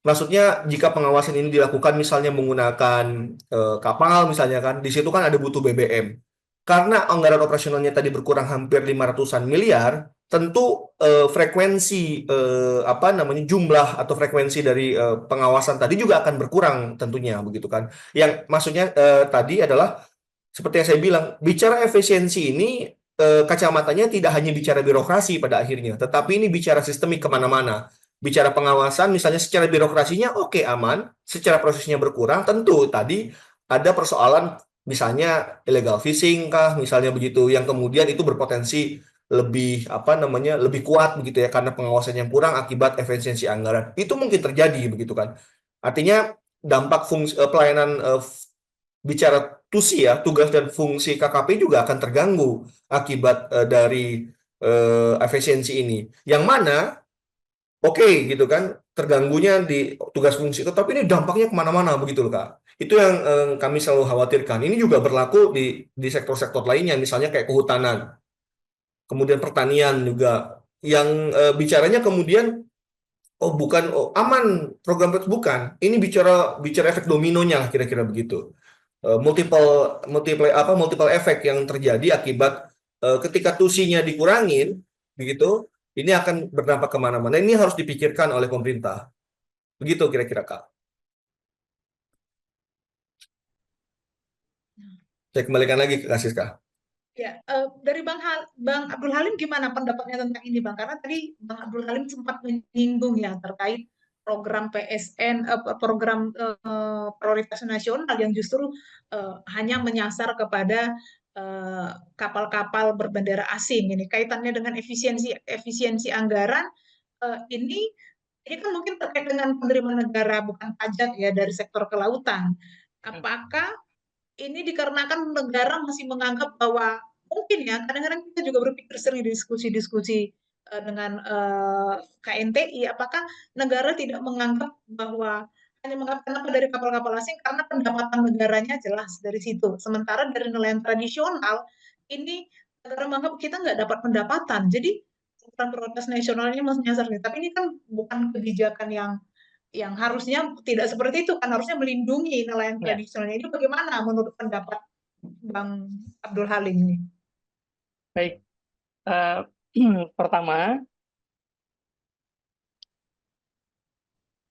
Maksudnya jika pengawasan ini dilakukan misalnya menggunakan kapal misalnya kan, di situ kan ada butuh BBM. Karena anggaran operasionalnya tadi berkurang hampir 500-an miliar, tentu frekuensi apa namanya jumlah atau frekuensi dari pengawasan tadi juga akan berkurang tentunya begitu kan. Yang maksudnya tadi adalah seperti yang saya bilang, bicara efisiensi ini kacamatanya tidak hanya bicara birokrasi pada akhirnya, tetapi ini bicara sistemik kemana-mana. Bicara pengawasan, misalnya secara birokrasinya oke aman, secara prosesnya berkurang, tentu tadi ada persoalan misalnya illegal fishing kah, misalnya begitu, yang kemudian itu berpotensi lebih apa namanya lebih kuat begitu ya karena pengawasan yang kurang akibat efisiensi anggaran. Itu mungkin terjadi begitu kan. Artinya dampak fungsi pelayanan bicara tusi ya, tugas dan fungsi KKP juga akan terganggu akibat dari efisiensi ini. Yang mana, oke gitu kan, terganggunya di tugas fungsi, tetapi ini dampaknya kemana-mana begitu loh Kak. Itu yang kami selalu khawatirkan. Ini juga berlaku di sektor-sektor lainnya, misalnya kayak kehutanan, kemudian pertanian juga, yang bicaranya kemudian oh bukan oh, aman program bukan. Ini bicara efek dominonya kira-kira begitu. Multiple efek yang terjadi akibat ketika tusinya dikurangin begitu ini akan berdampak kemana-mana. Ini harus dipikirkan oleh pemerintah begitu kira-kira Kak. Saya kembalikan lagi ke Kak Siska. Ya, dari Bang Abdul Halim gimana pendapatnya tentang ini, Bang? Karena tadi Bang Abdul Halim sempat menyinggung ya terkait program PSN, program prioritas nasional yang justru hanya menyasar kepada kapal-kapal berbendera asing. Ini kaitannya dengan efisiensi anggaran. Ini kan mungkin terkait dengan penerimaan negara bukan pajak ya dari sektor kelautan. Apakah ini dikarenakan negara masih menganggap bahwa mungkin ya, kadang-kadang kita juga berpikir sering diskusi-diskusi dengan KNTI, apakah negara tidak menganggap bahwa hanya menganggap kenapa dari kapal-kapal asing karena pendapatan negaranya jelas dari situ. Sementara dari nelayan tradisional ini negara menganggap kita nggak dapat pendapatan. Jadi program prioritas nasional ini menyasar, tapi ini kan bukan kebijakan yang harusnya tidak seperti itu kan, harusnya melindungi nelayan Ya, tradisional. Itu bagaimana menurut pendapat Bang Abdul Halim ini? baik. Pertama,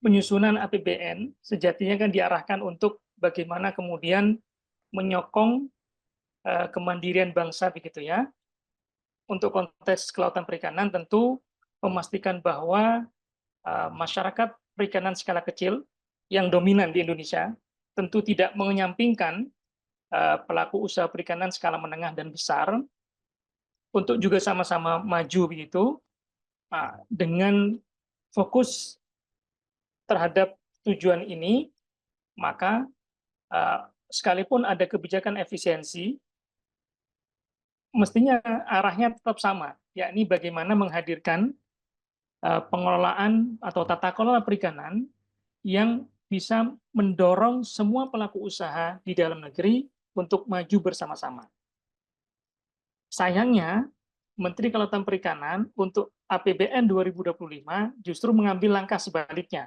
penyusunan APBN sejatinya kan diarahkan untuk bagaimana kemudian menyokong kemandirian bangsa begitu ya. Untuk konteks kelautan perikanan tentu memastikan bahwa masyarakat perikanan skala kecil yang dominan di Indonesia tentu tidak menyampingkan pelaku usaha perikanan skala menengah dan besar untuk juga sama-sama maju begitu dengan fokus terhadap tujuan ini, maka sekalipun ada kebijakan efisiensi, mestinya arahnya tetap sama, yakni bagaimana menghadirkan pengelolaan atau tata kelola perikanan yang bisa mendorong semua pelaku usaha di dalam negeri untuk maju bersama-sama. Sayangnya, Menteri Kelautan Perikanan untuk APBN 2025 justru mengambil langkah sebaliknya,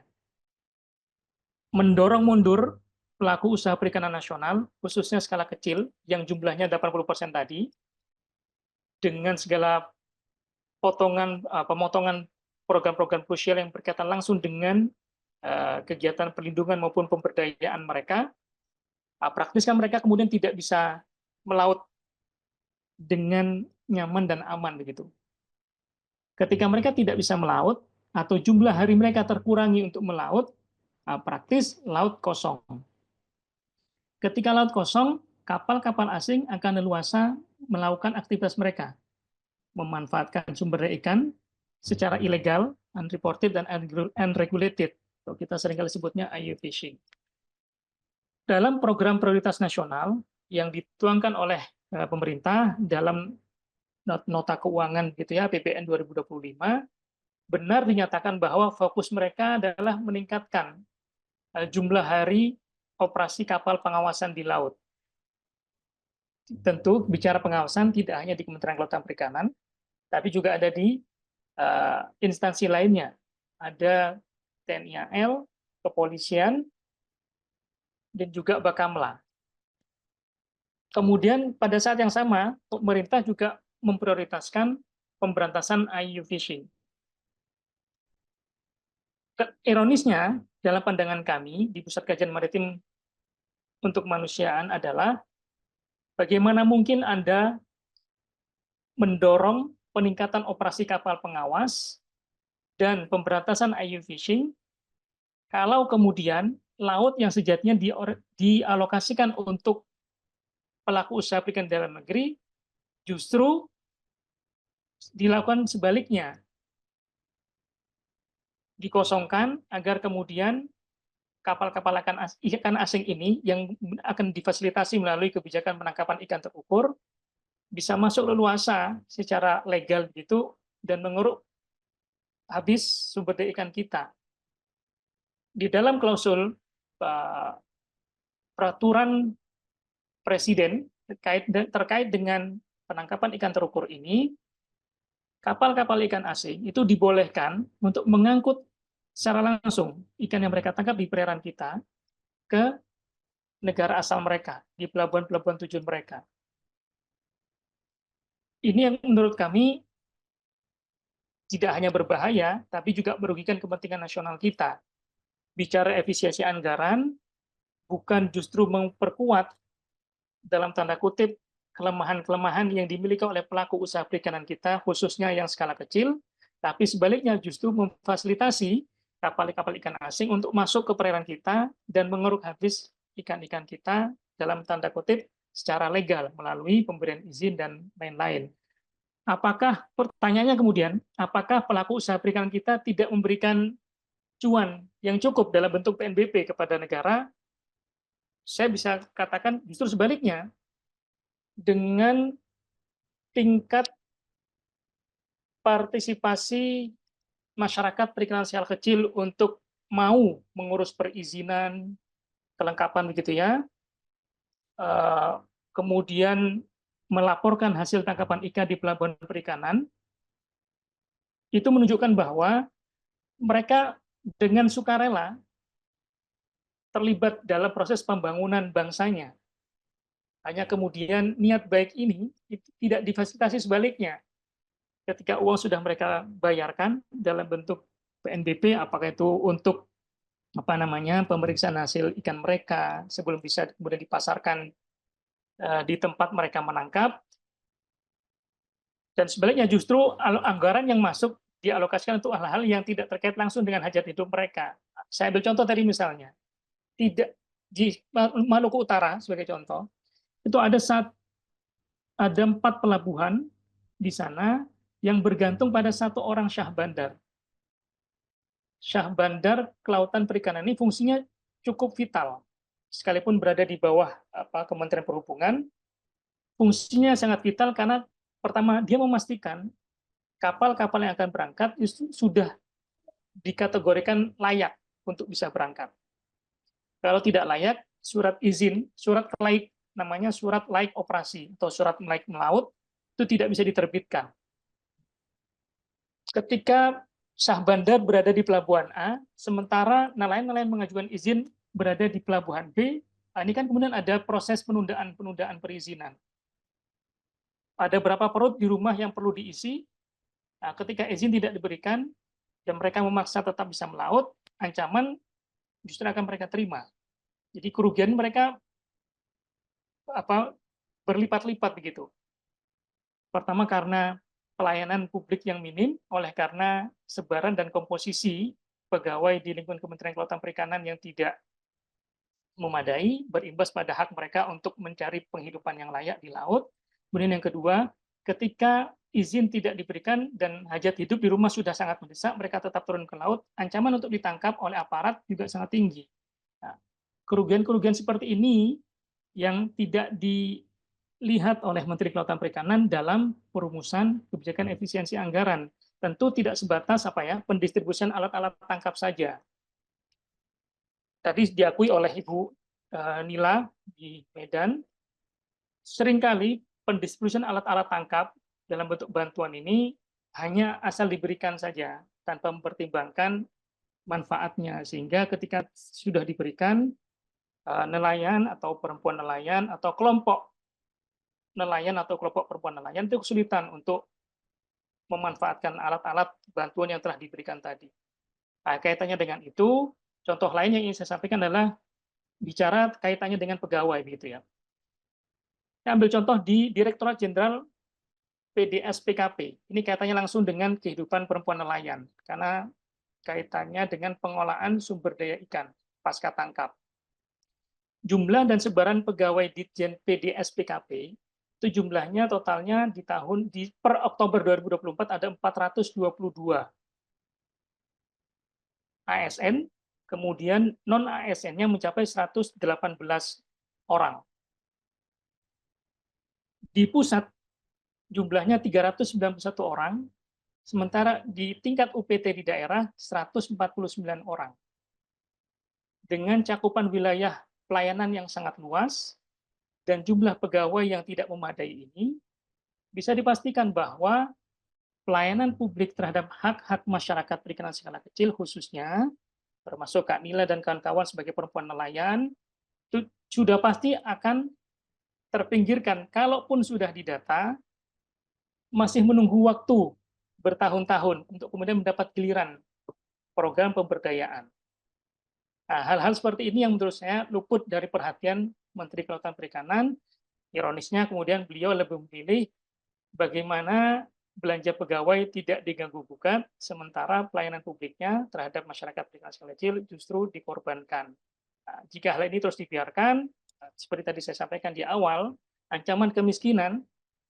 mendorong mundur pelaku usaha perikanan nasional, khususnya skala kecil, yang jumlahnya 80% tadi, dengan segala pemotongan program-program krusial yang berkaitan langsung dengan kegiatan perlindungan maupun pemberdayaan mereka, praktis kan mereka kemudian tidak bisa melaut dengan nyaman dan aman begitu. Ketika mereka tidak bisa melaut atau jumlah hari mereka terkurangi untuk melaut, praktis laut kosong. Ketika laut kosong, kapal-kapal asing akan leluasa melakukan aktivitas mereka, memanfaatkan sumber daya ikan secara ilegal, unreported, dan unregulated. Kita seringkali sebutnya IUU fishing. Dalam program prioritas nasional yang dituangkan oleh pemerintah dalam nota keuangan gitu ya, APBN 2025, benar dinyatakan bahwa fokus mereka adalah meningkatkan jumlah hari operasi kapal pengawasan di laut. Tentu bicara pengawasan tidak hanya di Kementerian Kelautan Perikanan, tapi juga ada di instansi lainnya. Ada TNI AL, kepolisian, dan juga Bakamla. Kemudian pada saat yang sama, pemerintah juga memprioritaskan pemberantasan IUU fishing. Ironisnya, dalam pandangan kami di Pusat Kajian Maritim untuk Kemanusiaan adalah bagaimana mungkin Anda mendorong peningkatan operasi kapal pengawas dan pemberantasan IUU fishing kalau kemudian laut yang sejatinya dialokasikan untuk pelaku usaha perikanan dalam negeri justru dilakukan sebaliknya, dikosongkan agar kemudian kapal-kapal ikan asing ini yang akan difasilitasi melalui kebijakan penangkapan ikan terukur bisa masuk leluasa secara legal gitu dan mengeruk habis sumber daya ikan kita. Di dalam klausul peraturan Presiden terkait dengan penangkapan ikan terukur ini, kapal-kapal ikan asing itu dibolehkan untuk mengangkut secara langsung ikan yang mereka tangkap di perairan kita ke negara asal mereka, di pelabuhan-pelabuhan tujuan mereka. Ini yang menurut kami tidak hanya berbahaya, tapi juga merugikan kepentingan nasional kita. Bicara efisiensi anggaran, bukan justru memperkuat dalam tanda kutip kelemahan-kelemahan yang dimiliki oleh pelaku usaha perikanan kita, khususnya yang skala kecil, tapi sebaliknya justru memfasilitasi kapal-kapal ikan asing untuk masuk ke perairan kita dan mengeruk habis ikan-ikan kita dalam tanda kutip secara legal melalui pemberian izin dan lain-lain. Apakah, pertanyaannya kemudian, apakah pelaku usaha perikanan kita tidak memberikan cuan yang cukup dalam bentuk PNBP kepada negara? saya bisa katakan justru sebaliknya, dengan tingkat partisipasi masyarakat perikanan skala kecil untuk mau mengurus perizinan, kelengkapan begitu ya, kemudian melaporkan hasil tangkapan ikan di pelabuhan perikanan, itu menunjukkan bahwa mereka dengan sukarela terlibat dalam proses pembangunan bangsanya. Hanya kemudian niat baik ini tidak difasilitasi sebaliknya. Ketika uang sudah mereka bayarkan dalam bentuk PNBP, apakah itu untuk pemeriksaan hasil ikan mereka sebelum bisa kemudian dipasarkan di tempat mereka menangkap, dan sebaliknya justru anggaran yang masuk dialokasikan untuk hal-hal yang tidak terkait langsung dengan hajat hidup mereka. Saya ambil contoh tadi misalnya, tidak di Maluku Utara sebagai contoh, itu ada 4 pelabuhan di sana yang bergantung pada 1 orang syah bandar. Syah bandar kelautan perikanan ini fungsinya cukup vital. Sekalipun berada di bawah Kementerian Perhubungan, fungsinya sangat vital karena pertama dia memastikan kapal-kapal yang akan berangkat itu sudah dikategorikan layak untuk bisa berangkat. Kalau tidak layak, surat izin, surat laik, namanya surat laik operasi atau surat laik melaut, itu tidak bisa diterbitkan. Ketika syah bandar berada di pelabuhan A, sementara nelayan-nelayan mengajukan izin berada di pelabuhan B, ini kan kemudian ada proses penundaan perizinan. Ada berapa perut di rumah yang perlu diisi, ketika izin tidak diberikan, dan mereka memaksa tetap bisa melaut, ancaman justru akan mereka terima. Jadi kerugian mereka berlipat-lipat begitu. Pertama karena pelayanan publik yang minim, oleh karena sebaran dan komposisi pegawai di lingkungan Kementerian Kelautan Perikanan yang tidak memadai, berimbas pada hak mereka untuk mencari penghidupan yang layak di laut. Kemudian yang kedua, ketika izin tidak diberikan dan hajat hidup di rumah sudah sangat mendesak, mereka tetap turun ke laut, ancaman untuk ditangkap oleh aparat juga sangat tinggi. Nah, kerugian-kerugian seperti ini yang tidak dilihat oleh Menteri Kelautan Perikanan dalam perumusan kebijakan efisiensi anggaran. Tentu tidak sebatas pendistribusian alat-alat tangkap saja. Tadi diakui oleh Ibu Nila di Medan, seringkali pendistribusian alat-alat tangkap dalam bentuk bantuan ini hanya asal diberikan saja tanpa mempertimbangkan manfaatnya, sehingga ketika sudah diberikan, nelayan atau perempuan nelayan atau kelompok nelayan atau kelompok perempuan nelayan itu kesulitan untuk memanfaatkan alat-alat bantuan yang telah diberikan tadi. Nah, kaitannya dengan itu, contoh lain yang ingin saya sampaikan adalah bicara kaitannya dengan pegawai begitu ya. Saya ambil contoh di Direktorat Jenderal PDS-PKP. Ini kaitannya langsung dengan kehidupan perempuan nelayan, karena kaitannya dengan pengolahan sumber daya ikan pasca tangkap. Jumlah dan sebaran pegawai Ditjen PDS-PKP itu jumlahnya totalnya per Oktober 2024 ada 422 ASN, kemudian non-ASN-nya mencapai 118 orang. Di pusat jumlahnya 391 orang, sementara di tingkat UPT di daerah 149 orang. Dengan cakupan wilayah pelayanan yang sangat luas dan jumlah pegawai yang tidak memadai ini, bisa dipastikan bahwa pelayanan publik terhadap hak-hak masyarakat perikanan skala kecil khususnya, termasuk Kak Nila dan kawan-kawan sebagai perempuan nelayan, itu sudah pasti akan terpinggirkan. Kalaupun sudah didata, masih menunggu waktu bertahun-tahun untuk kemudian mendapat giliran program pemberdayaan. Nah, hal-hal seperti ini yang menurut saya luput dari perhatian Menteri Kelautan Perikanan. Ironisnya kemudian beliau lebih memilih bagaimana belanja pegawai tidak diganggu-gugat, sementara pelayanan publiknya terhadap masyarakat perikanan skala kecil justru dikorbankan. Nah, jika hal ini terus dibiarkan, seperti tadi saya sampaikan di awal, ancaman kemiskinan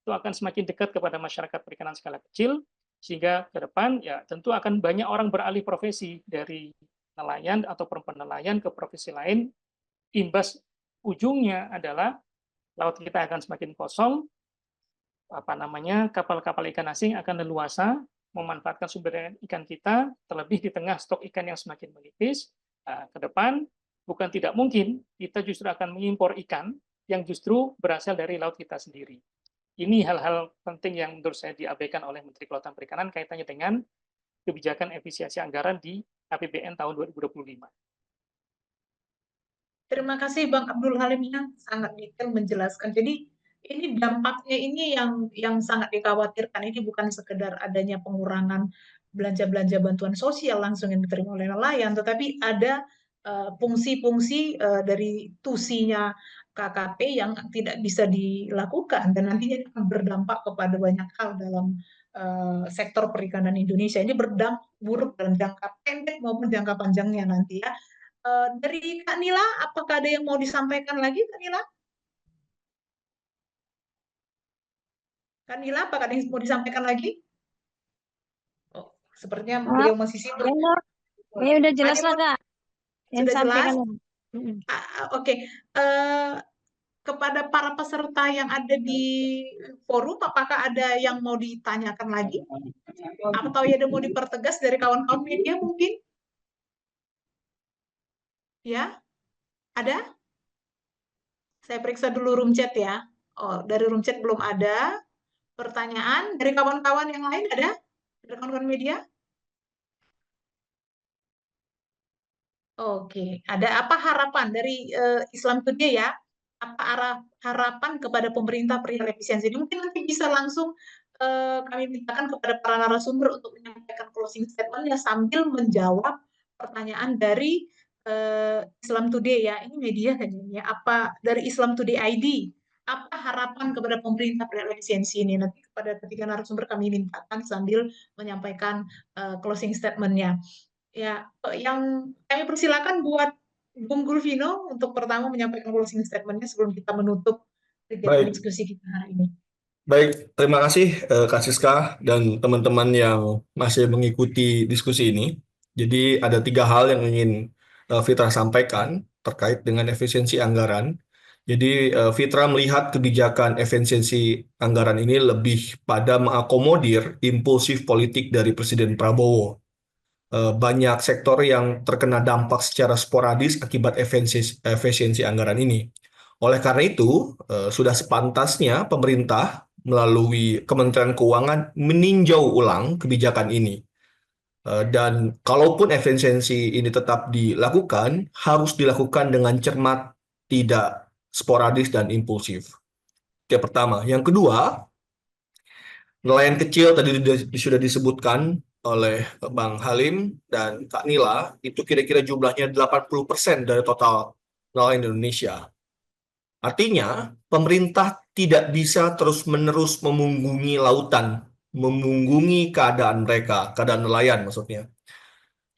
itu akan semakin dekat kepada masyarakat perikanan skala kecil, sehingga ke depan ya tentu akan banyak orang beralih profesi dari nelayan atau perempuan nelayan ke profesi lain, imbas ujungnya adalah laut kita akan semakin kosong, kapal-kapal ikan asing akan leluasa memanfaatkan sumber daya ikan kita, terlebih di tengah stok ikan yang semakin menipis. Ke depan, bukan tidak mungkin kita justru akan mengimpor ikan yang justru berasal dari laut kita sendiri. Ini hal-hal penting yang menurut saya diabaikan oleh Menteri Kelautan Perikanan kaitannya dengan kebijakan efisiensi anggaran di APBN tahun 2025. Terima kasih Bang Abdul Halim yang sangat detail menjelaskan. Jadi ini dampaknya ini yang sangat dikhawatirkan. Ini bukan sekedar adanya pengurangan belanja-belanja bantuan sosial langsung yang diterima oleh nelayan, tetapi ada fungsi-fungsi dari tusinya KKP yang tidak bisa dilakukan dan nantinya akan berdampak kepada banyak hal dalam sektor perikanan Indonesia. Ini berdampak buruk dalam jangka pendek maupun jangka panjangnya nanti ya. Dari Kak Nila, apakah ada yang mau disampaikan lagi, Kak Nila? Kak Nila, apakah ada yang mau disampaikan lagi? Oh, sepertinya beliau masih sibuk. Ya udah jelas Ada lah yang Kak. Yang sudah jelas? sampaikan. Oke. Kepada para peserta yang ada di forum, apakah ada yang mau ditanyakan lagi? Atau ada mau dipertegas dari kawan-kawan media mungkin? Ya, ada? Saya periksa dulu room chat ya. Oh, dari room chat belum ada. Pertanyaan dari kawan-kawan yang lain ada? Dari kawan-kawan media? Oke, ada apa harapan dari Islam Today ya? Apa harapan kepada pemerintah perihal efisiensi ini? Mungkin nanti bisa langsung kami mintakan kepada para narasumber untuk menyampaikan closing statement-nya sambil menjawab pertanyaan dari Islam Today ya. Ini media kan ini ya. Apa dari Islam Today ID? Apa harapan kepada pemerintah perihal efisiensi ini? Nanti kepada ketiga narasumber kami mintakan sambil menyampaikan closing statement-nya. Ya, yang kami persilakan buat Bung Gulvino untuk pertama menyampaikan closing statement-nya sebelum kita menutup kegiatan Baik, diskusi kita hari ini. baik. Terima kasih Kak Siska dan teman-teman yang masih mengikuti diskusi ini. Jadi ada 3 hal yang ingin Fitra sampaikan terkait dengan efisiensi anggaran. Jadi Fitra melihat kebijakan efisiensi anggaran ini lebih pada mengakomodir impulsif politik dari Presiden Prabowo. Banyak sektor yang terkena dampak secara sporadis akibat efisiensi anggaran ini. Oleh karena itu, sudah sepantasnya pemerintah melalui Kementerian Keuangan meninjau ulang kebijakan ini. Dan kalaupun efisiensi ini tetap dilakukan, harus dilakukan dengan cermat, tidak sporadis dan impulsif. Itu yang pertama. Yang kedua, nelayan kecil tadi sudah disebutkan oleh Bang Halim dan Kak Nila, itu kira-kira jumlahnya 80% dari total nelayan Indonesia. Artinya, pemerintah tidak bisa terus-menerus memunggungi lautan, memunggungi keadaan mereka, keadaan nelayan maksudnya.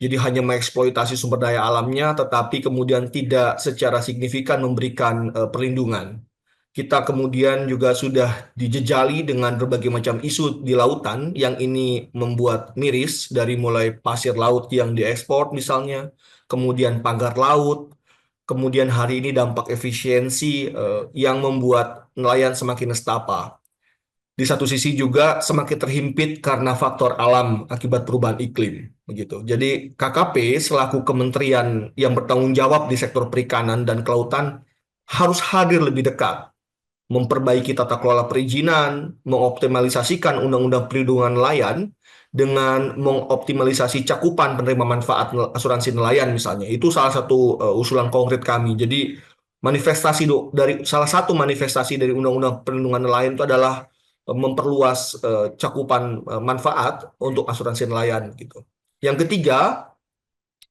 Jadi hanya mengeksploitasi sumber daya alamnya, tetapi kemudian tidak secara signifikan memberikan perlindungan. Kita kemudian juga sudah dijejali dengan berbagai macam isu di lautan yang ini membuat miris, dari mulai pasir laut yang diekspor misalnya, kemudian pagar laut, kemudian hari ini dampak efisiensi yang membuat nelayan semakin nestapa. Di satu sisi juga semakin terhimpit karena faktor alam akibat perubahan iklim. Begitu. Jadi KKP selaku kementerian yang bertanggung jawab di sektor perikanan dan kelautan harus hadir lebih dekat, memperbaiki tata kelola perizinan, mengoptimalisasikan undang-undang perlindungan nelayan dengan mengoptimalisasi cakupan penerima manfaat asuransi nelayan misalnya. Itu salah satu usulan konkret kami. Jadi salah satu manifestasi dari undang-undang perlindungan nelayan itu adalah memperluas cakupan manfaat untuk asuransi nelayan gitu. Yang ketiga,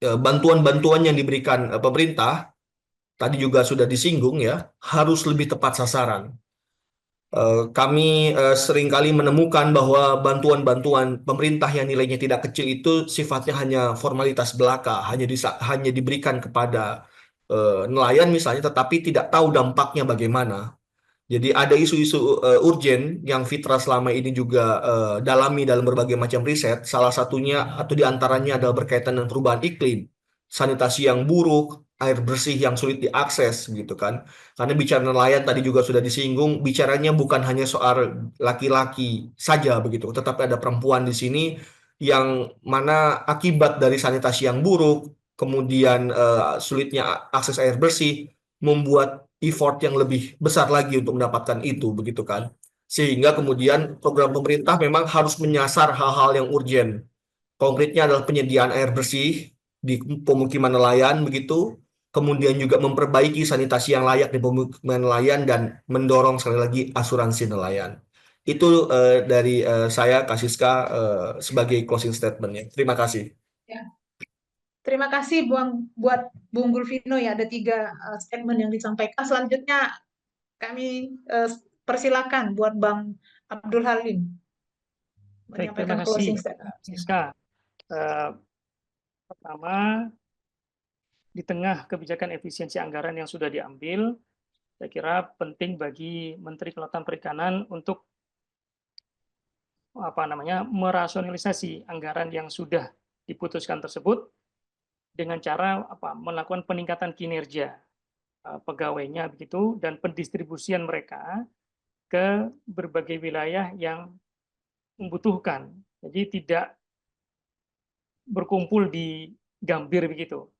bantuan-bantuan yang diberikan pemerintah tadi juga sudah disinggung ya, harus lebih tepat sasaran. Kami seringkali menemukan bahwa bantuan-bantuan pemerintah yang nilainya tidak kecil itu sifatnya hanya formalitas belaka, hanya diberikan kepada nelayan misalnya, tetapi tidak tahu dampaknya bagaimana. Jadi ada isu-isu urgen yang Fitra selama ini juga dalami dalam berbagai macam riset. Salah satunya atau diantaranya adalah berkaitan dengan perubahan iklim. sanitasi yang buruk, air bersih yang sulit diakses gitu kan. Karena bicara nelayan tadi juga sudah disinggung, bicaranya bukan hanya soal laki-laki saja begitu, tetapi ada perempuan di sini yang mana akibat dari sanitasi yang buruk, kemudian sulitnya akses air bersih, membuat effort yang lebih besar lagi untuk mendapatkan itu begitu kan. Sehingga kemudian program pemerintah memang harus menyasar hal-hal yang urgent. Konkretnya adalah penyediaan air bersih di pemukiman nelayan begitu, kemudian juga memperbaiki sanitasi yang layak di pemukiman nelayan dan mendorong sekali lagi asuransi nelayan. Itu dari saya, Kak Siska, sebagai closing statement-nya. Terima kasih. Ya. Terima kasih buat Bung Gulvino ya, ada 3 statement yang disampaikan. Selanjutnya kami persilakan buat Bang Abdul Halim Baik, terima menyampaikan kasih, closing statement. Siska. Pertama, di tengah kebijakan efisiensi anggaran yang sudah diambil, saya kira penting bagi Menteri Kelautan Perikanan untuk merasionalisasi anggaran yang sudah diputuskan tersebut dengan cara melakukan peningkatan kinerja pegawainya begitu dan pendistribusian mereka ke berbagai wilayah yang membutuhkan. Jadi tidak berkumpul di Gambir begitu.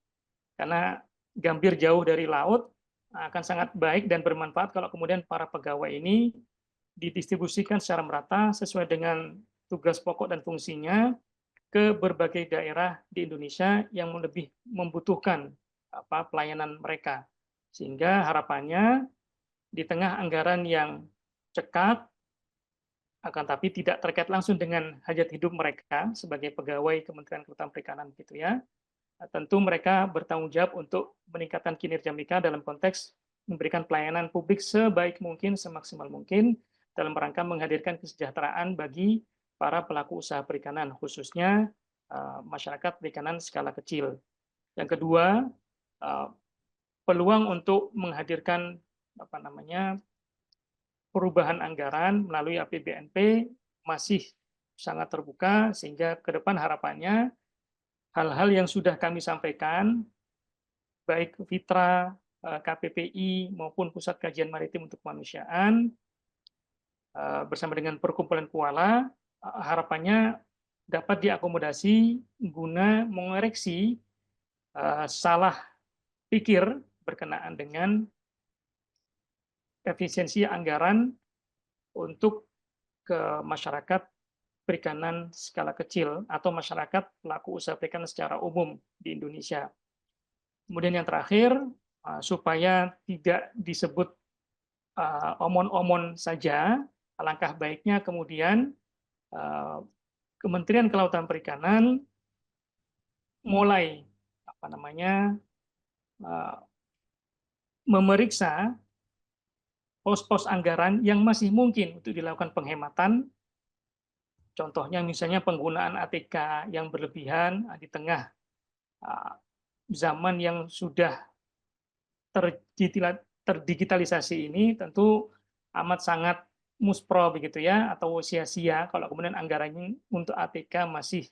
Karena Gambir jauh dari laut akan sangat baik dan bermanfaat kalau kemudian para pegawai ini didistribusikan secara merata sesuai dengan tugas pokok dan fungsinya ke berbagai daerah di Indonesia yang lebih membutuhkan pelayanan mereka. Sehingga harapannya di tengah anggaran yang cekak, akan tapi tidak terkait langsung dengan hajat hidup mereka sebagai pegawai Kementerian Kelautan Perikanan gitu ya. Tentu mereka bertanggung jawab untuk meningkatkan kinerja mereka dalam konteks memberikan pelayanan publik sebaik mungkin, semaksimal mungkin dalam rangka menghadirkan kesejahteraan bagi para pelaku usaha perikanan, khususnya masyarakat perikanan skala kecil. Yang kedua, peluang untuk menghadirkan perubahan anggaran melalui APBNP masih sangat terbuka, sehingga ke depan harapannya hal-hal yang sudah kami sampaikan, baik Fitra, KPPI, maupun Pusat Kajian Maritim untuk Kemanusiaan, bersama dengan Perkumpulan Kuala, harapannya dapat diakomodasi guna mengoreksi salah pikir berkenaan dengan efisiensi anggaran untuk ke masyarakat perikanan skala kecil atau masyarakat pelaku usaha perikanan secara umum di Indonesia. Kemudian yang terakhir, supaya tidak disebut omon-omon saja, alangkah baiknya kemudian Kementerian Kelautan Perikanan mulai memeriksa pos-pos anggaran yang masih mungkin untuk dilakukan penghematan. Contohnya misalnya penggunaan ATK yang berlebihan di tengah zaman yang sudah terdigitalisasi ini, tentu amat sangat muspro begitu ya, atau sia-sia kalau kemudian anggarannya untuk ATK masih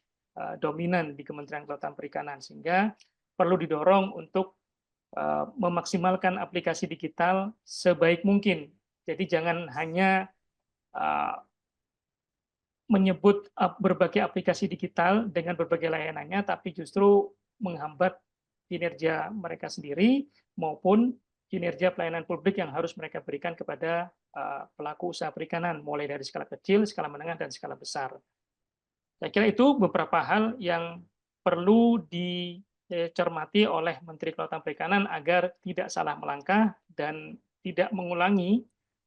dominan di Kementerian Kelautan Perikanan, sehingga perlu didorong untuk memaksimalkan aplikasi digital sebaik mungkin. Jadi jangan hanya menyebut berbagai aplikasi digital dengan berbagai layanannya, tapi justru menghambat kinerja mereka sendiri maupun kinerja pelayanan publik yang harus mereka berikan kepada pelaku usaha perikanan, mulai dari skala kecil, skala menengah, dan skala besar. Saya kira itu beberapa hal yang perlu dicermati oleh Menteri Kelautan Perikanan agar tidak salah melangkah dan tidak mengulangi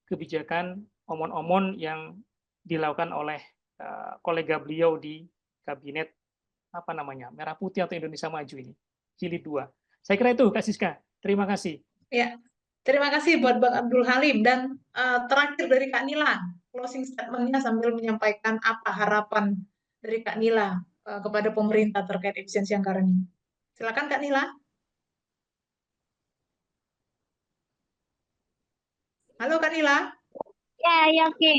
kebijakan omon-omon yang dilakukan oleh kolega beliau di kabinet Merah Putih atau Indonesia Maju ini, jilid 2. Saya kira itu, Kak Siska. Terima kasih. Ya, terima kasih buat Bang Abdul Halim. Dan terakhir dari Kak Nila, closing statement-nya sambil menyampaikan apa harapan dari Kak Nila kepada pemerintah terkait efisiensi anggaran ini. Silakan Kak Nila. Halo Kak Nila. Ya, oke.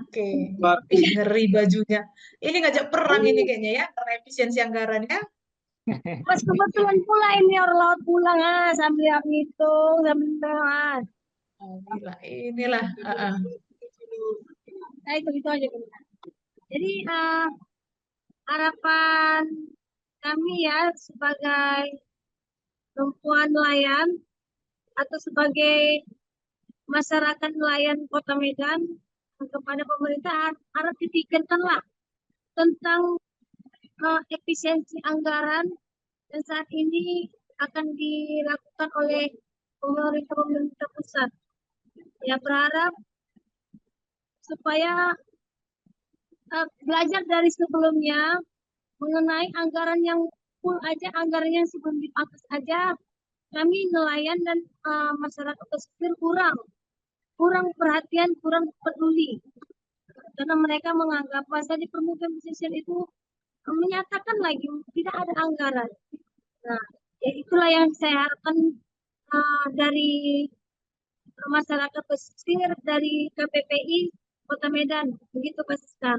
Oke. Ngeri bajunya. Ini ngajak perang ini kayaknya ya, karena efisiensi anggaran ya. Pas kebetulan pula ini orang laut pulang sambil ngitung sambil lewat. Inilah. Nah, itu aja. Jadi harapan kami ya sebagai perempuan nelayan atau sebagai masyarakat nelayan Kota Medan kepada pemerintah harus dipikirkanlah tentang efisiensi anggaran dan saat ini akan dilakukan oleh pemerintah pusat. Ya berharap supaya belajar dari sebelumnya mengenai anggaran yang full aja, anggaran yang sebelum dipangkas aja, kami nelayan dan masyarakat pesisir kurang perhatian, kurang peduli. Karena mereka menganggap bahasa di permukaan pesisir itu menyatakan lagi tidak ada anggaran. Nah, ya itulah yang saya harapkan dari masyarakat pesisir, dari KPPI Kota Medan. Begitu Pak Siska.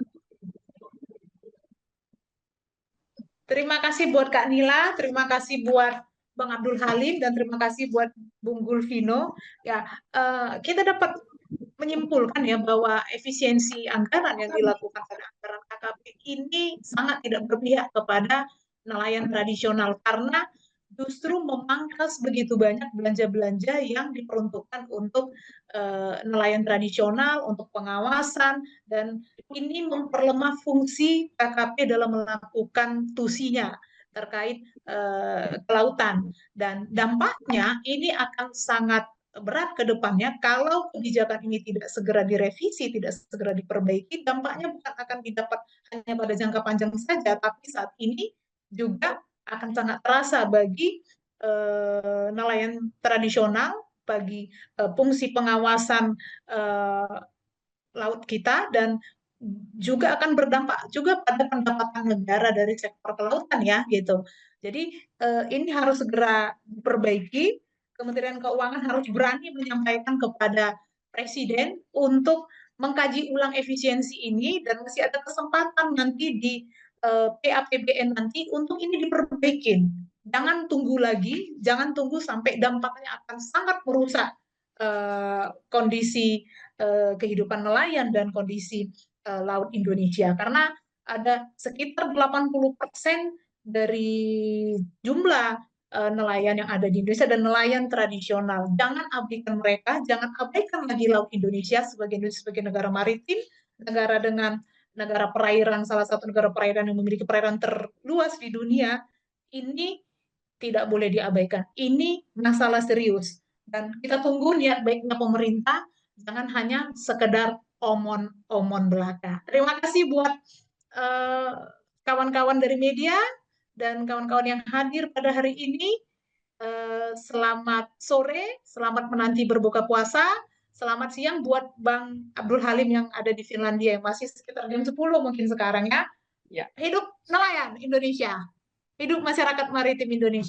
Terima kasih buat Kak Nila, terima kasih buat Bang Abdul Halim, dan terima kasih buat Bung Gulvino. Ya, kita dapat menyimpulkan ya bahwa efisiensi anggaran yang dilakukan pada anggaran KKP ini sangat tidak berpihak kepada nelayan tradisional karena justru memangkas begitu banyak belanja-belanja yang diperuntukkan untuk nelayan tradisional, untuk pengawasan, dan ini memperlemah fungsi KKP dalam melakukan tusinya terkait kelautan. Dan dampaknya ini akan sangat berat ke depannya kalau kebijakan ini tidak segera direvisi, tidak segera diperbaiki, dampaknya bukan akan didapat hanya pada jangka panjang saja, tapi saat ini juga akan sangat terasa bagi nelayan tradisional, bagi fungsi pengawasan laut kita, dan juga akan berdampak juga pada pendapatan negara dari sektor kelautan ya gitu. Jadi ini harus segera diperbaiki. Kementerian Keuangan harus berani menyampaikan kepada Presiden untuk mengkaji ulang efisiensi ini, dan masih ada kesempatan nanti di PAPBN nanti untuk ini diperbaikin. Jangan tunggu lagi, jangan tunggu sampai dampaknya akan sangat merusak kondisi kehidupan nelayan dan kondisi laut Indonesia, karena ada sekitar 80% dari jumlah nelayan yang ada di Indonesia dan nelayan tradisional. Jangan abaikan mereka, jangan abaikan lagi laut Indonesia sebagai negara maritim, negara perairan, salah satu negara perairan yang memiliki perairan terluas di dunia. Ini tidak boleh diabaikan. Ini masalah serius. Dan kita tunggu niat baiknya pemerintah, jangan hanya sekedar omon-omon belaka. Terima kasih buat kawan-kawan dari media dan kawan-kawan yang hadir pada hari ini. Selamat sore, selamat menanti berbuka puasa. Selamat siang buat Bang Abdul Halim yang ada di Finlandia, yang masih sekitar jam 10 mungkin sekarang ya. Ya. Hidup nelayan Indonesia. Hidup masyarakat maritim Indonesia.